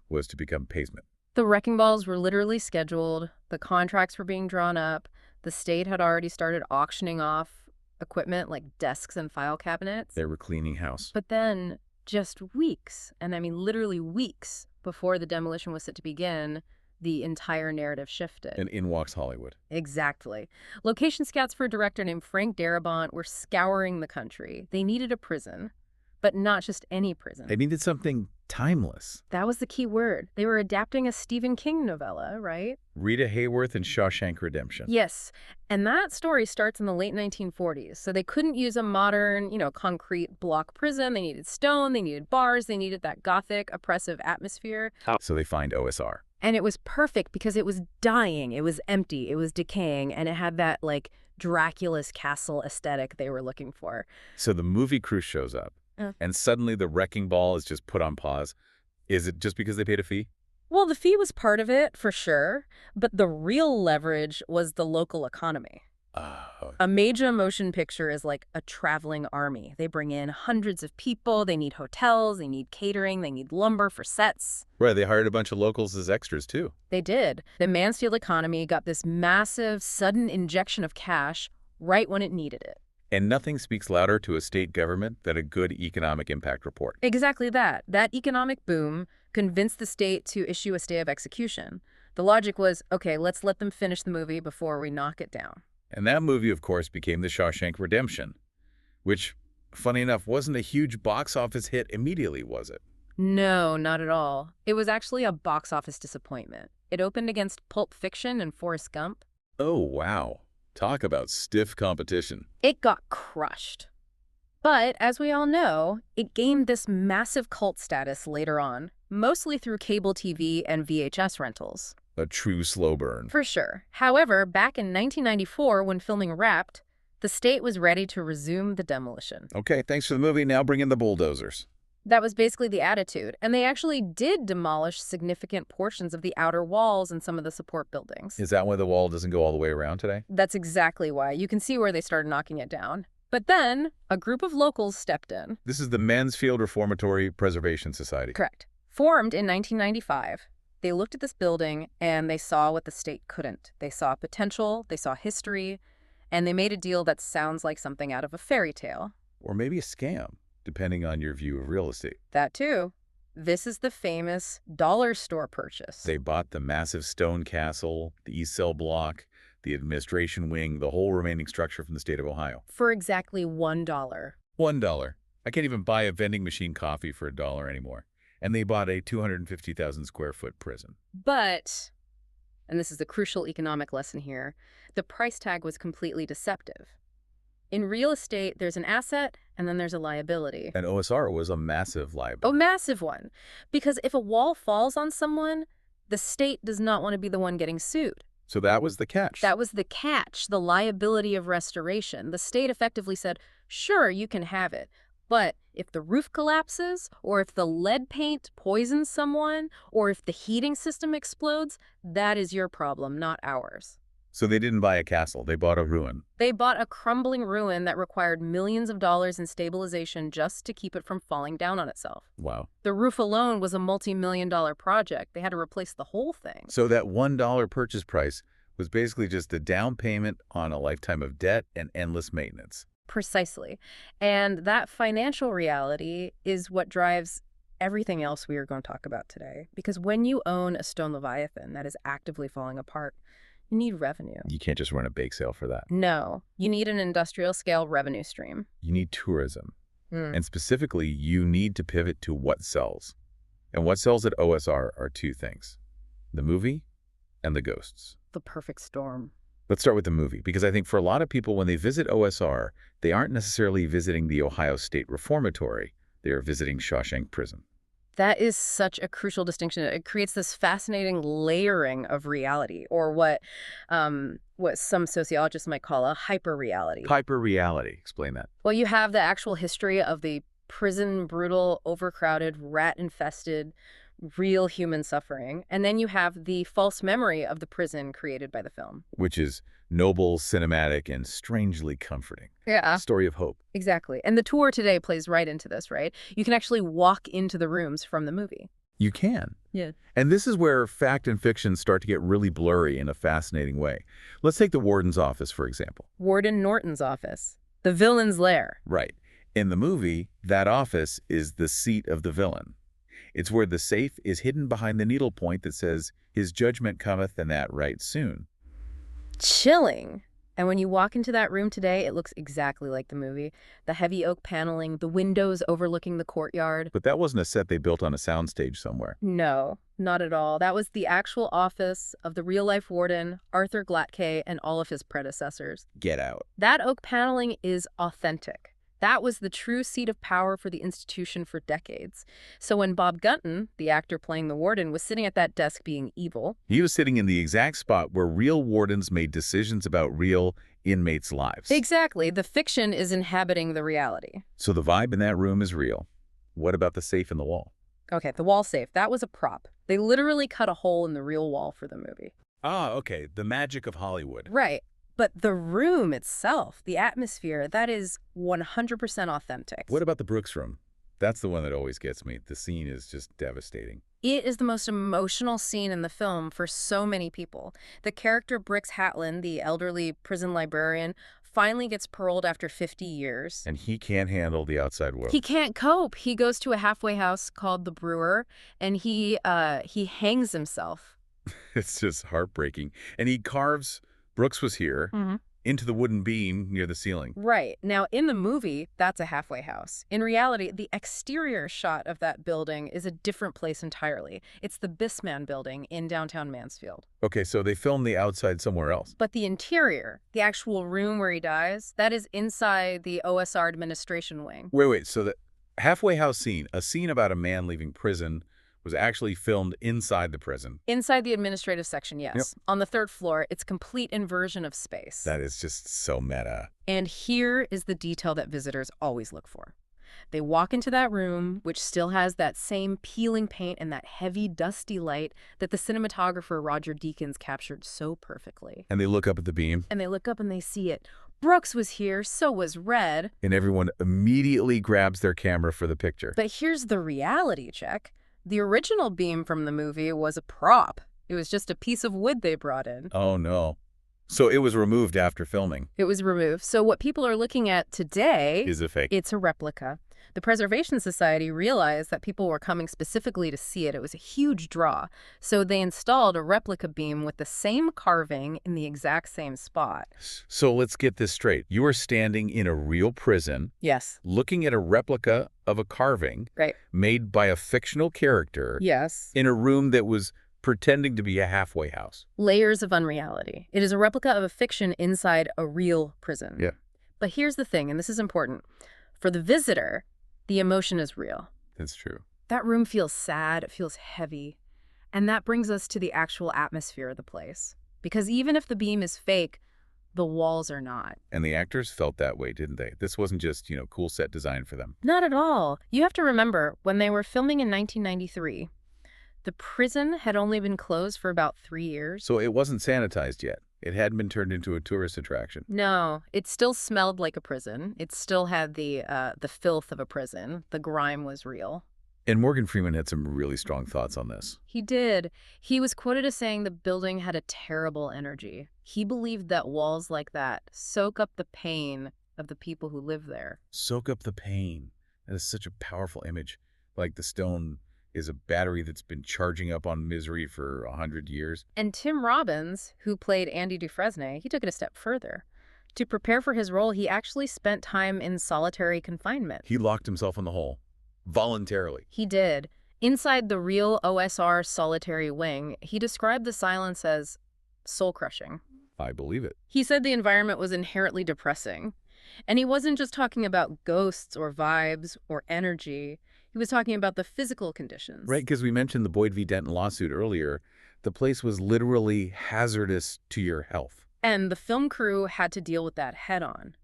was to become pavement. The wrecking balls were literally scheduled. The contracts were being drawn up. The state had already started auctioning off equipment like desks and file cabinets. They were cleaning house. But then, just weeks, and I mean literally weeks, before the demolition was set to begin, the entire narrative shifted. And in walks Hollywood. Exactly. Location scouts for a director named Frank Darabont were scouring the country. They needed a prison, but not just any prison. They needed something timeless. That was the key word. They were adapting a Stephen King novella, right? Rita Hayworth and Shawshank Redemption. Yes, and that story starts in the late 1940s, so they couldn't use a modern, concrete block prison. They needed stone, they needed bars, they needed that Gothic, oppressive atmosphere. So they find OSR. And it was perfect because it was dying, it was empty, it was decaying, and it had that, Dracula's castle aesthetic they were looking for. So the movie crew shows up, and suddenly the wrecking ball is just put on pause. Is it just because they paid a fee? Well, the fee was part of it, for sure, but the real leverage was the local economy. A major motion picture is like a traveling army. They bring in hundreds of people, they need hotels, they need catering, they need lumber for sets. Right, they hired a bunch of locals as extras, too. They did. The Mansfield economy got this massive, sudden injection of cash right when it needed it. And nothing speaks louder to a state government than a good economic impact report. Exactly that. That economic boom convinced the state to issue a stay of execution. The logic was, okay, let's let them finish the movie before we knock it down. And that movie, of course, became The Shawshank Redemption, which, funny enough, wasn't a huge box office hit immediately, was it? No, not at all. It was actually a box office disappointment. It opened against Pulp Fiction and Forrest Gump. Oh, wow. Talk about stiff competition. It got crushed. But, as we all know, it gained this massive cult status later on, mostly through cable TV and VHS rentals. A true slow burn. For sure. However, back in 1994, when filming wrapped, the state was ready to resume the demolition. Okay, thanks for the movie. Now bring in the bulldozers. That was basically the attitude, and they actually did demolish significant portions of the outer walls and some of the support buildings. Is that why the wall doesn't go all the way around today? That's exactly why. You can see where they started knocking it down. But then, a group of locals stepped in. This is the Mansfield Reformatory Preservation Society. Correct. Formed in 1995. They looked at this building, and they saw what the state couldn't. They saw potential, they saw history, and they made a deal that sounds like something out of a fairy tale. Or maybe a scam, depending on your view of real estate. That too. This is the famous dollar store purchase. They bought the massive stone castle, the East Cell block, the administration wing, the whole remaining structure from the state of Ohio. For exactly $1. $1. I can't even buy a vending machine coffee for $1 anymore. And they bought a 250,000 square foot prison. But, and this is the crucial economic lesson here, the price tag was completely deceptive. In real estate, there's an asset and then there's a liability. And OSR was a massive liability. A massive one. Because if a wall falls on someone, the state does not want to be the one getting sued. So that was the catch. That was the catch, the liability of restoration. The state effectively said, sure, you can have it. But if the roof collapses, or if the lead paint poisons someone, or if the heating system explodes, that is your problem, not ours. So they didn't buy a castle, they bought a ruin. They bought a crumbling ruin that required millions of dollars in stabilization just to keep it from falling down on itself. Wow. The roof alone was a multi-million-dollar project. They had to replace the whole thing. So that $1 purchase price was basically just the down payment on a lifetime of debt and endless maintenance. Precisely. And that financial reality is what drives everything else we are going to talk about today. Because when you own a stone leviathan that is actively falling apart, you need revenue. You can't just run a bake sale for that. No, you need an industrial-scale revenue stream. You need tourism. And specifically, you need to pivot to what sells. And what sells at OSR are two things: the movie and the ghosts. The perfect storm. Let's start with the movie, because I think for a lot of people, when they visit OSR, they aren't necessarily visiting the Ohio State Reformatory. They are visiting Shawshank Prison. That is such a crucial distinction. It creates this fascinating layering of reality, or what some sociologists might call a hyperreality. Hyper-reality. Explain that. Well, you have the actual history of the prison, brutal, overcrowded, rat-infested, real human suffering, and then you have the false memory of the prison created by the film. Which is noble, cinematic, and strangely comforting. Yeah. Story of hope. Exactly. And the tour today plays right into this, right? You can actually walk into the rooms from the movie. You can. Yeah. And this is where fact and fiction start to get really blurry in a fascinating way. Let's take the warden's office, for example. Warden Norton's office. The villain's lair. Right. In the movie, that office is the seat of the villain. It's where the safe is hidden behind the needlepoint that says, "His judgment cometh, and that right soon." Chilling. And when you walk into that room today, it looks exactly like the movie. The heavy oak paneling, the windows overlooking the courtyard. But that wasn't a set they built on a soundstage somewhere. No, not at all. That was the actual office of the real-life warden, Arthur Glatke, and all of his predecessors. Get out. That oak paneling is authentic. That was the true seat of power for the institution for decades. So when Bob Gunton, the actor playing the warden, was sitting at that desk being evil... He was sitting in the exact spot where real wardens made decisions about real inmates' lives. Exactly. The fiction is inhabiting the reality. So the vibe in that room is real. What about the safe in the wall? Okay, the wall safe. That was a prop. They literally cut a hole in the real wall for the movie. Ah, okay. The magic of Hollywood. Right. But the room itself, the atmosphere, that is 100% authentic. What about the Brooks room? That's the one that always gets me. The scene is just devastating. It is the most emotional scene in the film for so many people. The character Brooks Hatlin, the elderly prison librarian, finally gets paroled after 50 years. And he can't handle the outside world. He can't cope. He goes to a halfway house called the Brewer, and he hangs himself. It's just heartbreaking. And he carves... Brooks was here, into the wooden beam near the ceiling. Right. Now, in the movie, that's a halfway house. In reality, the exterior shot of that building is a different place entirely. It's the Bisman building in downtown Mansfield. Okay, so they filmed the outside somewhere else. But the interior, the actual room where he dies, that is inside the OSR administration wing. Wait, so the halfway house scene, a scene about a man leaving prison, was actually filmed inside the prison. Inside the administrative section, yes. Yep. On the third floor, it's complete inversion of space. That is just so meta. And here is the detail that visitors always look for. They walk into that room, which still has that same peeling paint and that heavy, dusty light that the cinematographer Roger Deakins captured so perfectly. And they look up at the beam. And they look up and they see it. Brooks was here, so was Red. And everyone immediately grabs their camera for the picture. But here's the reality check. The original beam from the movie was a prop. It was just a piece of wood they brought in. Oh, no. So it was removed after filming. It was removed. So what people are looking at today Is a fake. It's a replica. The Preservation Society realized that people were coming specifically to see it. It was a huge draw. So they installed a replica beam with the same carving in the exact same spot. So let's get this straight. You are standing in a real prison, Yes. looking at a replica of a carving Right. made by a fictional character Yes. in a room that was pretending to be a halfway house. Layers of unreality. It is a replica of a fiction inside a real prison. Yeah. But here's the thing, and this is important. For the visitor, the emotion is real. That's true. That room feels sad, it feels heavy. And that brings us to the actual atmosphere of the place. Because even if the beam is fake, the walls are not. And the actors felt that way, didn't they? This wasn't just, cool set design for them. Not at all. You have to remember, when they were filming in 1993, the prison had only been closed for about 3 years. So it wasn't sanitized yet. It hadn't been turned into a tourist attraction. No, it still smelled like a prison. It still had the filth of a prison. The grime was real. And Morgan Freeman had some really strong thoughts on this. He did. He was quoted as saying the building had a terrible energy. He believed that walls like that soak up the pain of the people who live there. Soak up the pain. That is such a powerful image. Like the stone is a battery that's been charging up on misery for 100 years. And Tim Robbins, who played Andy Dufresne, he took it a step further. To prepare for his role, he actually spent time in solitary confinement. He locked himself in the hole. Voluntarily. He did. Inside the real OSR solitary wing, he described the silence as soul-crushing. I believe it. He said the environment was inherently depressing. And he wasn't just talking about ghosts or vibes or energy. He was talking about the physical conditions. Right, because we mentioned the Boyd v. Denton lawsuit earlier. The place was literally hazardous to your health. And the film crew had to deal with that head on.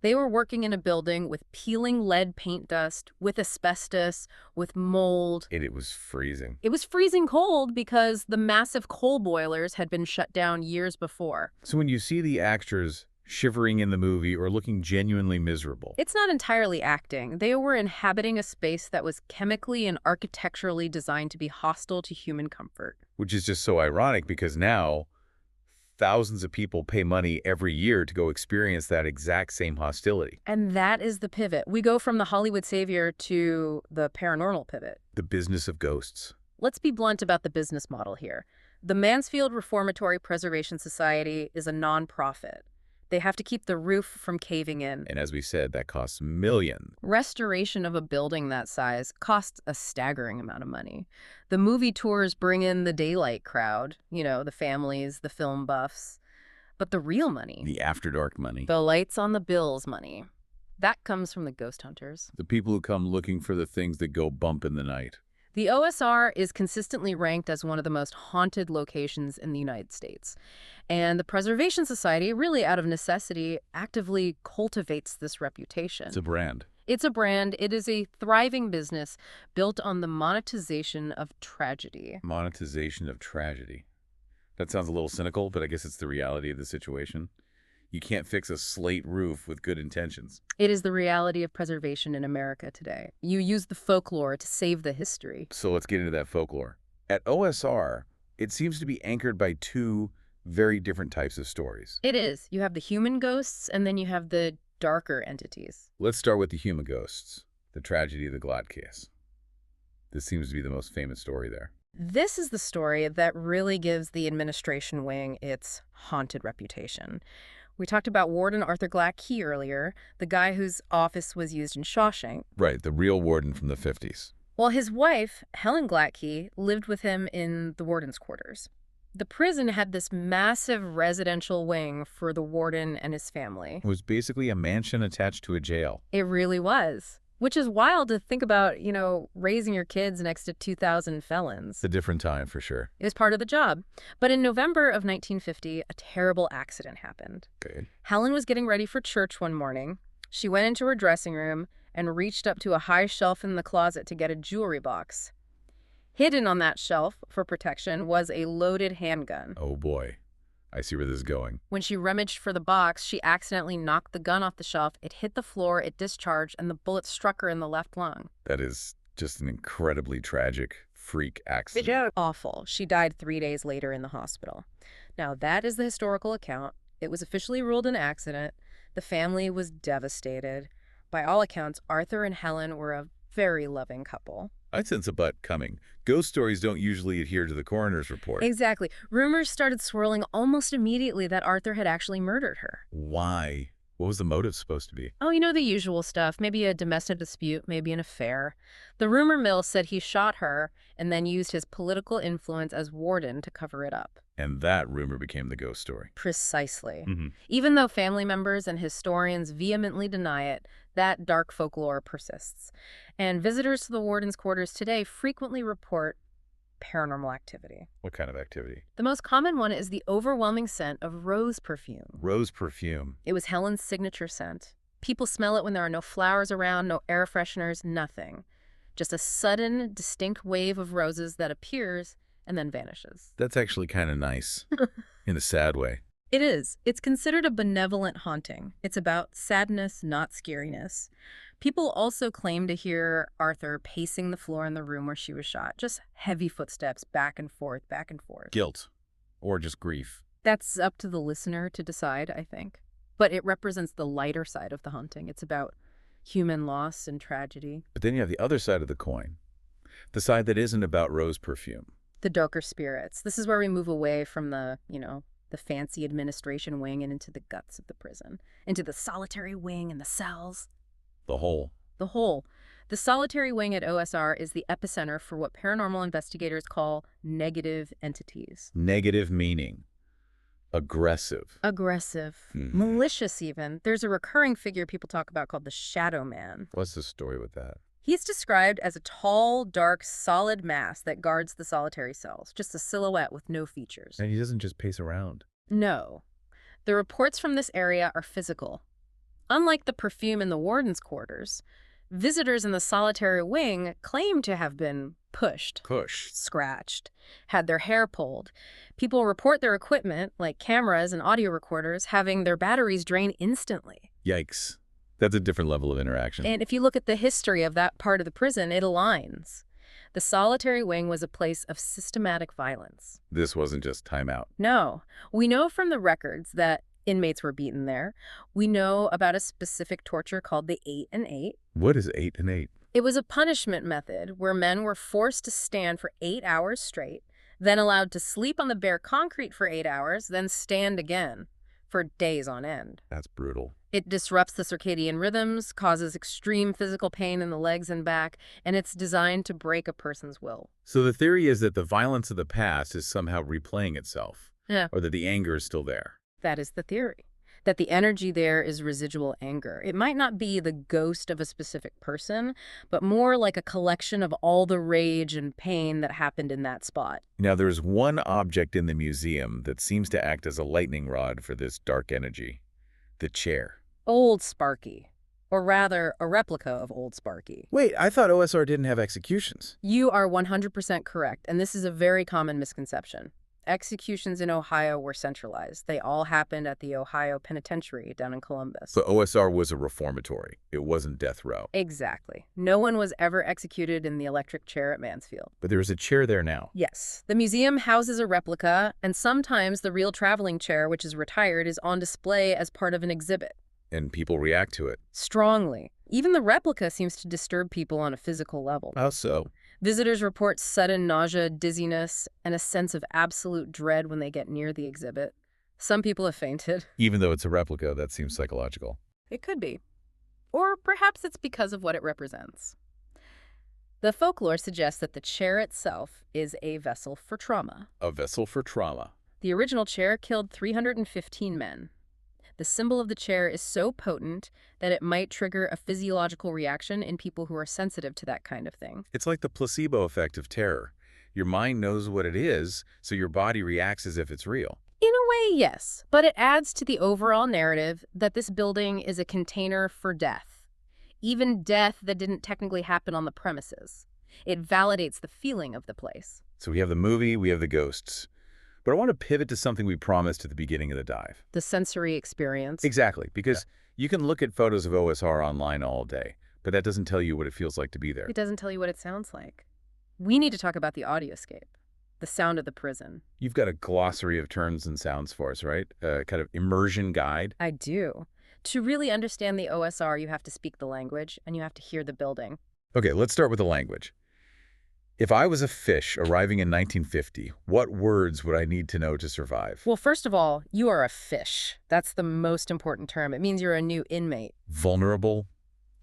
They were working in a building with peeling lead paint dust, with asbestos, with mold. And it was freezing. It was freezing cold because the massive coal boilers had been shut down years before. So when you see the actors shivering in the movie or looking genuinely miserable, It's not entirely acting. They were inhabiting a space that was chemically and architecturally designed to be hostile to human comfort. which is just so ironic because now thousands of people pay money every year to go experience that exact same hostility. And that is the pivot. We go from the Hollywood savior to the paranormal pivot. The business of ghosts. Let's be blunt about the business model here. The Mansfield Reformatory Preservation Society is a nonprofit. They have to keep the roof from caving in. And as we said, that costs millions. Restoration of a building that size costs a staggering amount of money. The movie tours bring in the daylight crowd, the families, the film buffs. But the real money, The After Dark money. the lights on the bills money, that comes from the ghost hunters. The people who come looking for the things that go bump in the night. The OSR is consistently ranked as one of the most haunted locations in the United States. And the Preservation Society, really out of necessity, actively cultivates this reputation. It's a brand. It's a brand. It is a thriving business built on the monetization of tragedy. Monetization of tragedy. That sounds a little cynical, but I guess it's the reality of the situation. You can't fix a slate roof with good intentions. It is the reality of preservation in America today. You use the folklore to save the history. So let's get into that folklore. At OSR, it seems to be anchored by two very different types of stories. It is. You have the human ghosts, and then you have the darker entities. Let's start with the human ghosts, the tragedy of the Glad case. This seems to be the most famous story there. This is the story that really gives the administration wing its haunted reputation. We talked about Warden Arthur Glatt-Key earlier, the guy whose office was used in Shawshank. Right, the real warden from the 50s. Well, his wife, Helen Glatt-Key, lived with him in the warden's quarters. The prison had this massive residential wing for the warden and his family. It was basically a mansion attached to a jail. It really was. Which is wild to think about, raising your kids next to 2,000 felons. It's a different time, for sure. It was part of the job. But in November of 1950, a terrible accident happened. Okay. Helen was getting ready for church one morning. She went into her dressing room and reached up to a high shelf in the closet to get a jewelry box. Hidden on that shelf, for protection, was a loaded handgun. Oh boy. I see where this is going. When she rummaged for the box, she accidentally knocked the gun off the shelf. It hit the floor, it discharged, and the bullet struck her in the left lung. That is just an incredibly tragic freak accident. Awful. She died 3 days later in the hospital. Now, that is the historical account. It was officially ruled an accident. The family was devastated. By all accounts, Arthur and Helen were a very loving couple. I sense a butt coming. Ghost stories don't usually adhere to the coroner's report. Exactly. Rumors started swirling almost immediately that Arthur had actually murdered her. Why? What was the motive supposed to be? Oh, the usual stuff. Maybe a domestic dispute, maybe an affair. The rumor mill said he shot her and then used his political influence as warden to cover it up. And that rumor became the ghost story. Precisely. Mm-hmm. Even though family members and historians vehemently deny it, that dark folklore persists. And visitors to the warden's quarters today frequently report paranormal activity. What kind of activity? The most common one is the overwhelming scent of rose perfume. Rose perfume. It was Helen's signature scent. People smell it when there are no flowers around, no air fresheners, nothing. Just a sudden, distinct wave of roses that appears and then vanishes. That's actually kind of nice. In a sad way. It is. It's considered a benevolent haunting. It's about sadness, not scariness. People also claim to hear Arthur pacing the floor in the room where she was shot. Just heavy footsteps back and forth, back and forth. Guilt. Or just grief. That's up to the listener to decide, I think. But it represents the lighter side of the haunting. It's about human loss and tragedy. But then you have the other side of the coin. The side that isn't about rose perfume. The darker spirits. This is where we move away from the fancy administration wing and into the guts of the prison. Into the solitary wing and the cells. The hole. The hole. The solitary wing at OSR is the epicenter for what paranormal investigators call negative entities. Negative meaning. Aggressive. Aggressive. Malicious even. There's a recurring figure people talk about called the Shadow Man. What's the story with that? He's described as a tall, dark, solid mass that guards the solitary cells, just a silhouette with no features. And he doesn't just pace around. No. The reports from this area are physical. Unlike the perfume in the warden's quarters, visitors in the solitary wing claim to have been pushed, Push. scratched, had their hair pulled. People report their equipment, like cameras and audio recorders, having their batteries drain instantly. Yikes. That's a different level of interaction. And if you look at the history of that part of the prison, it aligns. The solitary wing was a place of systematic violence. This wasn't just timeout. No. We know from the records that inmates were beaten there. We know about a specific torture called the 8 and 8. What is 8 and 8? It was a punishment method where men were forced to stand for 8 hours straight, then allowed to sleep on the bare concrete for 8 hours, then stand again for days on end. That's brutal. It disrupts the circadian rhythms, causes extreme physical pain in the legs and back, and it's designed to break a person's will. So the theory is that the violence of the past is somehow replaying itself. Yeah. Or that the anger is still there. That is the theory. That the energy there is residual anger. It might not be the ghost of a specific person, but more like a collection of all the rage and pain that happened in that spot. Now, there's one object in the museum that seems to act as a lightning rod for this dark energy. The chair. Old Sparky. Or rather, a replica of Old Sparky. Wait, I thought OSR didn't have executions. You are 100% correct, and this is a very common misconception. Executions in Ohio were centralized. They all happened at the Ohio Penitentiary down in Columbus. So OSR was a reformatory. It wasn't death row. Exactly. No one was ever executed in the electric chair at Mansfield. But there is a chair there now. Yes. The museum houses a replica, and sometimes the real traveling chair, which is retired, is on display as part of an exhibit. And people react to it. Strongly. Even the replica seems to disturb people on a physical level. How so? Visitors report sudden nausea, dizziness, and a sense of absolute dread when they get near the exhibit. Some people have fainted. Even though it's a replica, that seems psychological. It could be. Or perhaps it's because of what it represents. The folklore suggests that the chair itself is a vessel for trauma. A vessel for trauma. The original chair killed 315 men. The symbol of the chair is so potent that it might trigger a physiological reaction in people who are sensitive to that kind of thing. It's like the placebo effect of terror. Your mind knows what it is, so your body reacts as if it's real. In a way, yes, but it adds to the overall narrative that this building is a container for death, even death that didn't technically happen on the premises. It validates the feeling of the place. So we have the movie, we have the ghosts. But I want to pivot to something we promised at the beginning of the dive. The sensory experience. Exactly, because you can look at photos of OSR online all day, but that doesn't tell you what it feels like to be there. It doesn't tell you what it sounds like. We need to talk about the audioscape, the sound of the prison. You've got a glossary of terms and sounds for us, right? A kind of immersion guide. I do. To really understand the OSR, you have to speak the language, and you have to hear the building. Okay, let's start with the language. If I was a fish arriving in 1950, what words would I need to know to survive? Well, first of all, you are a fish. That's the most important term. It means you're a new inmate. Vulnerable,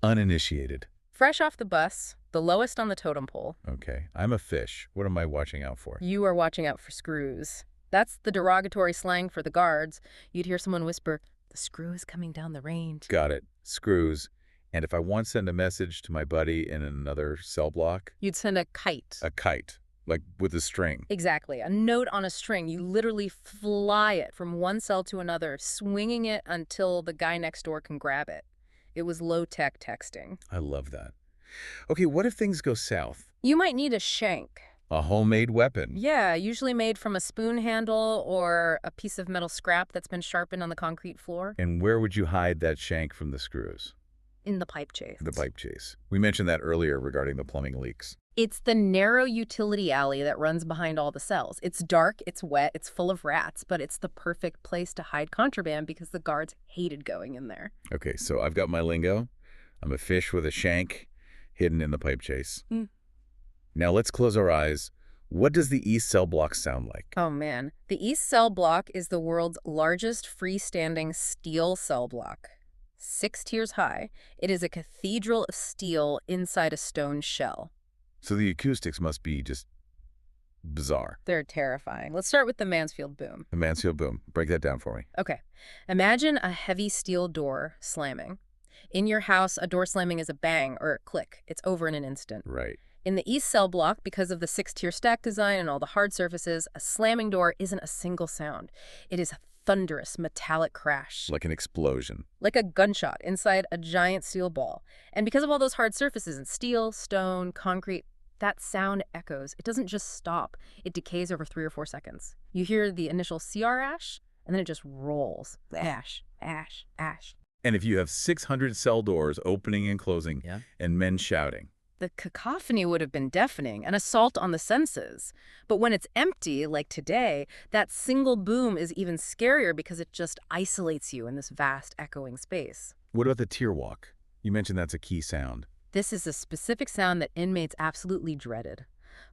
uninitiated. Fresh off the bus, the lowest on the totem pole. Okay, I'm a fish. What am I watching out for? You are watching out for screws. That's the derogatory slang for the guards. You'd hear someone whisper, "The screw is coming down the range." Got it. Screws. And if I want to send a message to my buddy in another cell block? You'd send a kite. A kite, like with a string. Exactly. A note on a string. You literally fly it from one cell to another, swinging it until the guy next door can grab it. It was low-tech texting. I love that. Okay, what if things go south? You might need a shank. A homemade weapon. Yeah, usually made from a spoon handle or a piece of metal scrap that's been sharpened on the concrete floor. And where would you hide that shank from the screws? In the pipe chase. The pipe chase. We mentioned that earlier regarding the plumbing leaks. It's the narrow utility alley that runs behind all the cells. It's dark, it's wet, it's full of rats, but it's the perfect place to hide contraband because the guards hated going in there. Okay, so I've got my lingo. I'm a fish with a shank hidden in the pipe chase. Now let's close our eyes. What does the East Cell Block sound like? Oh man, the East Cell Block is the world's largest freestanding steel cell block. 6 tiers high. It is a cathedral of steel inside a stone shell. So the acoustics must be just bizarre. They're terrifying. Let's start with the Mansfield boom. The Mansfield boom. Break that down for me. Okay. Imagine a heavy steel door slamming. In your house, a door slamming is a bang or a click. It's over in an instant. Right. In the East cell block, because of the six-tier stack design and all the hard surfaces, a slamming door isn't a single sound. It is a thunderous metallic crash. Like an explosion. Like a gunshot inside a giant steel ball. And because of all those hard surfaces in steel, stone, concrete, that sound echoes. It doesn't just stop. It decays over 3 or 4 seconds. You hear the initial CR ash, and then it just rolls. Ash, ash, ash. And if you have 600 cell doors opening and closing, Yeah. and men shouting. The cacophony would have been deafening, an assault on the senses. But when it's empty, like today, that single boom is even scarier because it just isolates you in this vast echoing space. What about the tier walk? You mentioned that's a key sound. This is a specific sound that inmates absolutely dreaded.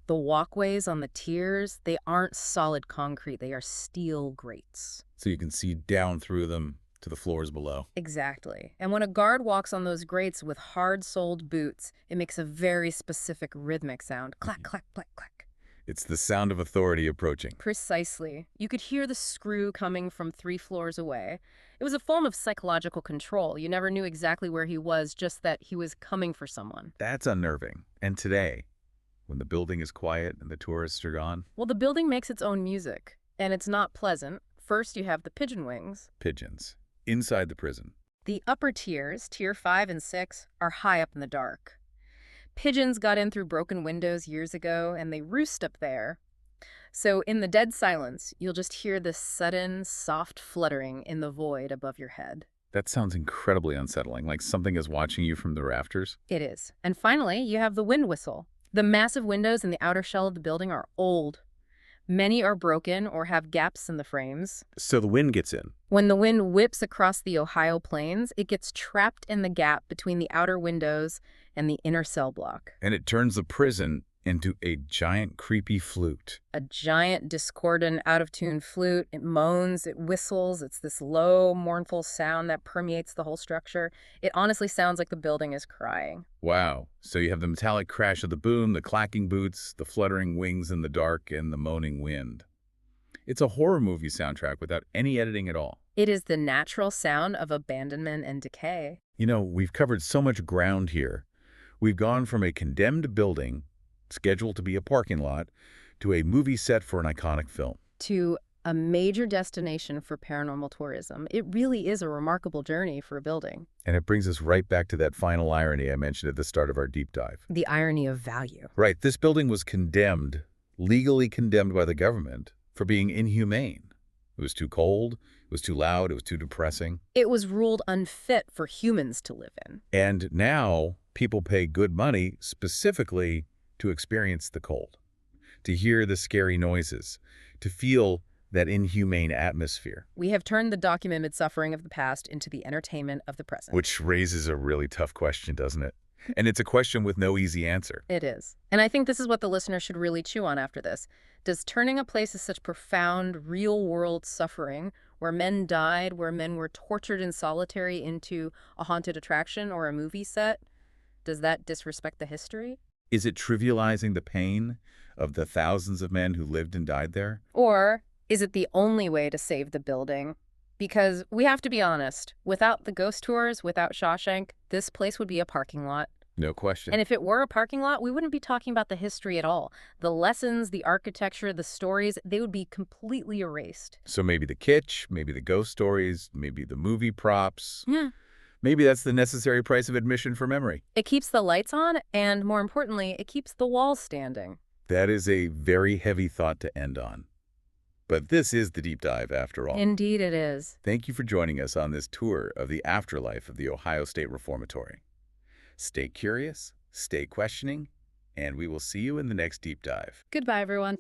The walkways on the tiers, they aren't solid concrete, they are steel grates. So you can see down through them to the floors below. Exactly. And when a guard walks on those grates with hard-soled boots, it makes a very specific rhythmic sound. Clack, clack, clack, clack. It's the sound of authority approaching. Precisely. You could hear the screw coming from 3 floors away. It was a form of psychological control. You never knew exactly where he was, just that he was coming for someone. That's unnerving. And today, when the building is quiet and the tourists are gone, Well, the building makes its own music, and it's not pleasant. First, you have the pigeon wings. pigeons. Inside the prison. The upper tiers, tier 5 and 6, are high up in the dark. Pigeons got in through broken windows years ago, and they roost up there. So in the dead silence, you'll just hear this sudden, soft fluttering in the void above your head. That sounds incredibly unsettling, like something is watching you from the rafters. It is. And finally, you have the wind whistle. The massive windows in the outer shell of the building are old. Many are broken or have gaps in the frames. So the wind gets in. When the wind whips across the Ohio plains, it gets trapped in the gap between the outer windows and the inner cell block. And it turns the prison into a giant creepy flute. A giant, discordant, out-of-tune flute. It moans, it whistles. It's this low, mournful sound that permeates the whole structure. It honestly sounds like the building is crying. Wow. So you have the metallic crash of the boom, the clacking boots, the fluttering wings in the dark, and the moaning wind. It's a horror movie soundtrack without any editing at all. It is the natural sound of abandonment and decay. You know, we've covered so much ground here. We've gone from a condemned building, scheduled to be a parking lot, to a movie set for an iconic film. To a major destination for paranormal tourism. It really is a remarkable journey for a building. And it brings us right back to that final irony I mentioned at the start of our deep dive. The irony of value. Right, this building was condemned, legally condemned by the government, for being inhumane. It was too cold, it was too loud, it was too depressing. It was ruled unfit for humans to live in. And now people pay good money specifically to experience the cold, to hear the scary noises, to feel that inhumane atmosphere. We have turned the documented suffering of the past into the entertainment of the present. Which raises a really tough question, doesn't it? And it's a question with no easy answer. It is. And I think this is what the listener should really chew on after this. Does turning a place of such profound, real-world suffering, where men died, where men were tortured in solitary, into a haunted attraction or a movie set, does that disrespect the history? Is it trivializing the pain of the thousands of men who lived and died there? Or is it the only way to save the building? Because we have to be honest, without the ghost tours, without Shawshank, this place would be a parking lot. No question. And if it were a parking lot, we wouldn't be talking about the history at all. The lessons, the architecture, the stories, they would be completely erased. So maybe the kitsch, maybe the ghost stories, maybe the movie props. Yeah. Maybe that's the necessary price of admission for memory. It keeps the lights on, and more importantly, it keeps the walls standing. That is a very heavy thought to end on. But this is the deep dive after all. Indeed it is. Thank you for joining us on this tour of the afterlife of the Ohio State Reformatory. Stay curious, stay questioning, and we will see you in the next deep dive. Goodbye, everyone.